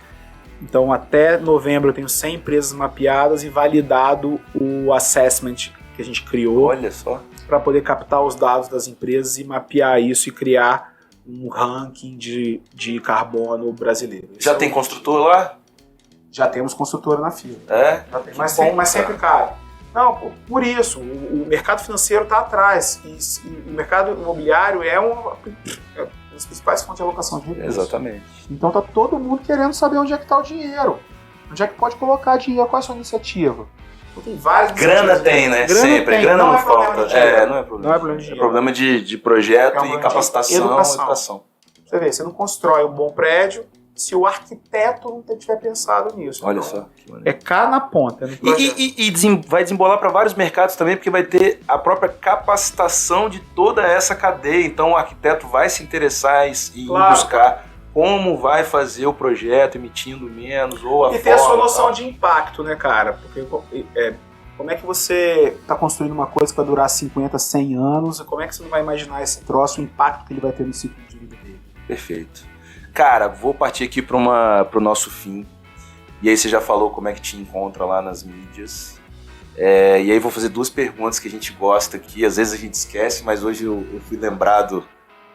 Então até novembro eu tenho 100 empresas mapeadas e validado o assessment que a gente criou. Olha só. Para poder captar os dados das empresas e mapear isso e criar um ranking de carbono brasileiro. Já tem construtor lá? Já temos construtora na fila. Já tem, mas sempre cai. Não, por isso, o mercado financeiro está atrás e o mercado imobiliário é uma das principais fontes de alocação de recursos. Exatamente. Então tá todo mundo querendo saber onde é que está o dinheiro, onde é que pode colocar dinheiro, qual é a sua iniciativa. Então, tem várias grana tem, né? Sempre. Grana não falta. Não é problema de dinheiro. É problema de projeto e capacitação, educação. Você vê, você não constrói um bom prédio se o arquiteto não tiver pensado nisso. Olha então, só. É cá na ponta. Vai desembolar para vários mercados também, porque vai ter a própria capacitação de toda essa cadeia. Então o arquiteto vai se interessar em buscar como vai fazer o projeto emitindo menos ou a forma. E ter a sua noção de impacto, né, cara? Porque como é que você está construindo uma coisa que vai durar 50, 100 anos? Como é que você não vai imaginar esse troço, o impacto que ele vai ter no ciclo de vida dele? Perfeito. Cara, vou partir aqui para o nosso fim. E aí você já falou como é que te encontra lá nas mídias. E aí vou fazer 2 perguntas que a gente gosta aqui. Às vezes a gente esquece, mas hoje eu fui lembrado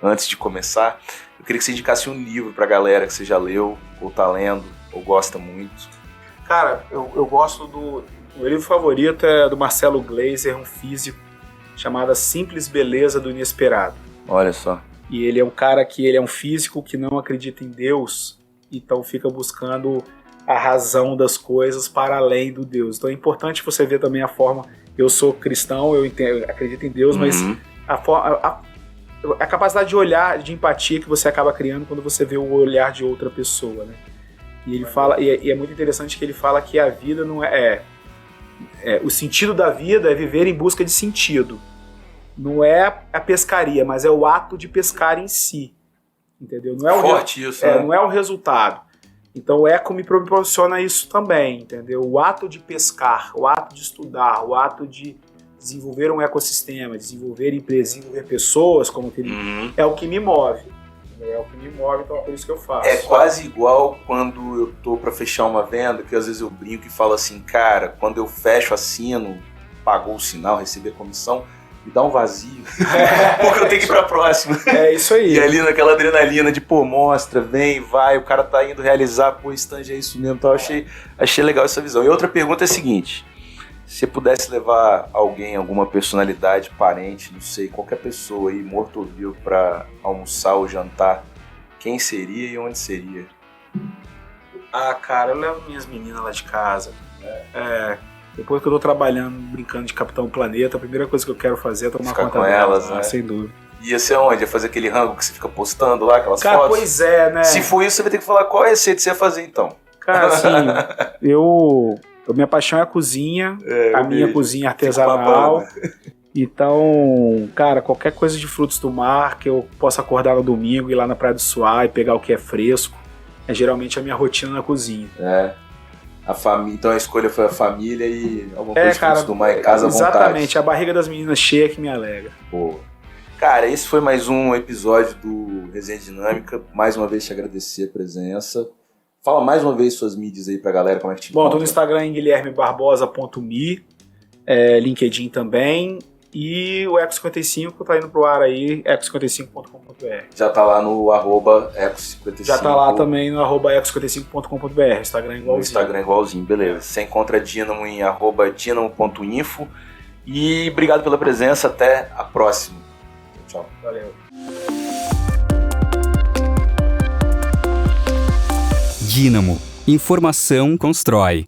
antes de começar. Eu queria que você indicasse um livro pra galera que você já leu, ou tá lendo, ou gosta muito. Cara, eu gosto do... O meu livro favorito é do Marcelo Gleiser, um físico, chamado A Simples Beleza do Inesperado. Olha só. E ele é um cara que ele é um físico que não acredita em Deus, então fica buscando a razão das coisas para além do Deus. Então é importante você ver também a forma... Eu sou cristão, eu acredito em Deus, mas a capacidade de olhar, de empatia que você acaba criando quando você vê o olhar de outra pessoa, né? E ele fala, e é muito interessante que ele fala que a vida não o sentido da vida é viver em busca de sentido. Não é a pescaria, mas é o ato de pescar em si. Entendeu? Não é forte isso, né? Não é o resultado. Então o eco me proporciona isso também, entendeu? O ato de pescar, o ato de estudar, o ato de desenvolver um ecossistema, desenvolver empresas, desenvolver pessoas, como que ele, é o que me move. É o que me move, então é por isso que eu faço. É quase igual quando eu tô para fechar uma venda, que às vezes eu brinco e falo assim, cara, quando eu fecho, assino, pagou o sinal, recebi a comissão, me dá um vazio, porque eu tenho que ir pra próxima. É isso aí. E ali naquela adrenalina de, mostra, vem, vai, o cara tá indo realizar, stand é isso mesmo, então achei legal essa visão. E outra pergunta é a seguinte, se você pudesse levar alguém, alguma personalidade, parente, não sei, qualquer pessoa aí, morto ou vivo, pra almoçar ou jantar, quem seria e onde seria? Cara, eu levo minhas meninas lá de casa. Depois que eu tô trabalhando, brincando de Capitão Planeta, a primeira coisa que eu quero fazer é tomar conta delas, né? Sem dúvida. Ia ser onde? Ia fazer aquele rango que você fica postando lá, aquelas fotos? Cara, pois é, né? Se for isso, você vai ter que falar qual receita você ia fazer, então. Cara, assim, minha paixão é a cozinha, minha cozinha artesanal. Então, cara, qualquer coisa de frutos do mar que eu possa acordar no domingo, ir lá na Praia do Suá e pegar o que é fresco, é geralmente a minha rotina na cozinha. A família, então a escolha foi a família e alguma coisa de frutos do mar em casa à vontade. Exatamente, a barriga das meninas cheia que me alegra. Boa. Cara, esse foi mais um episódio do Resenha Dinâmica. Mais uma vez te agradecer a presença. Fala mais uma vez suas mídias aí pra galera, como é que te encontra. Tô no Instagram em guilhermebarbosa.me, LinkedIn também, e o Eco55 tá indo pro ar aí, eco55.com.br. Já tá lá no @eco55. Já tá lá também no @eco55.com.br, Instagram igualzinho. No Instagram igualzinho, beleza. Você encontra Dynamo em @dynamo.info. E obrigado pela presença, até a próxima. Tchau. Valeu. Dynamo. Informação constrói.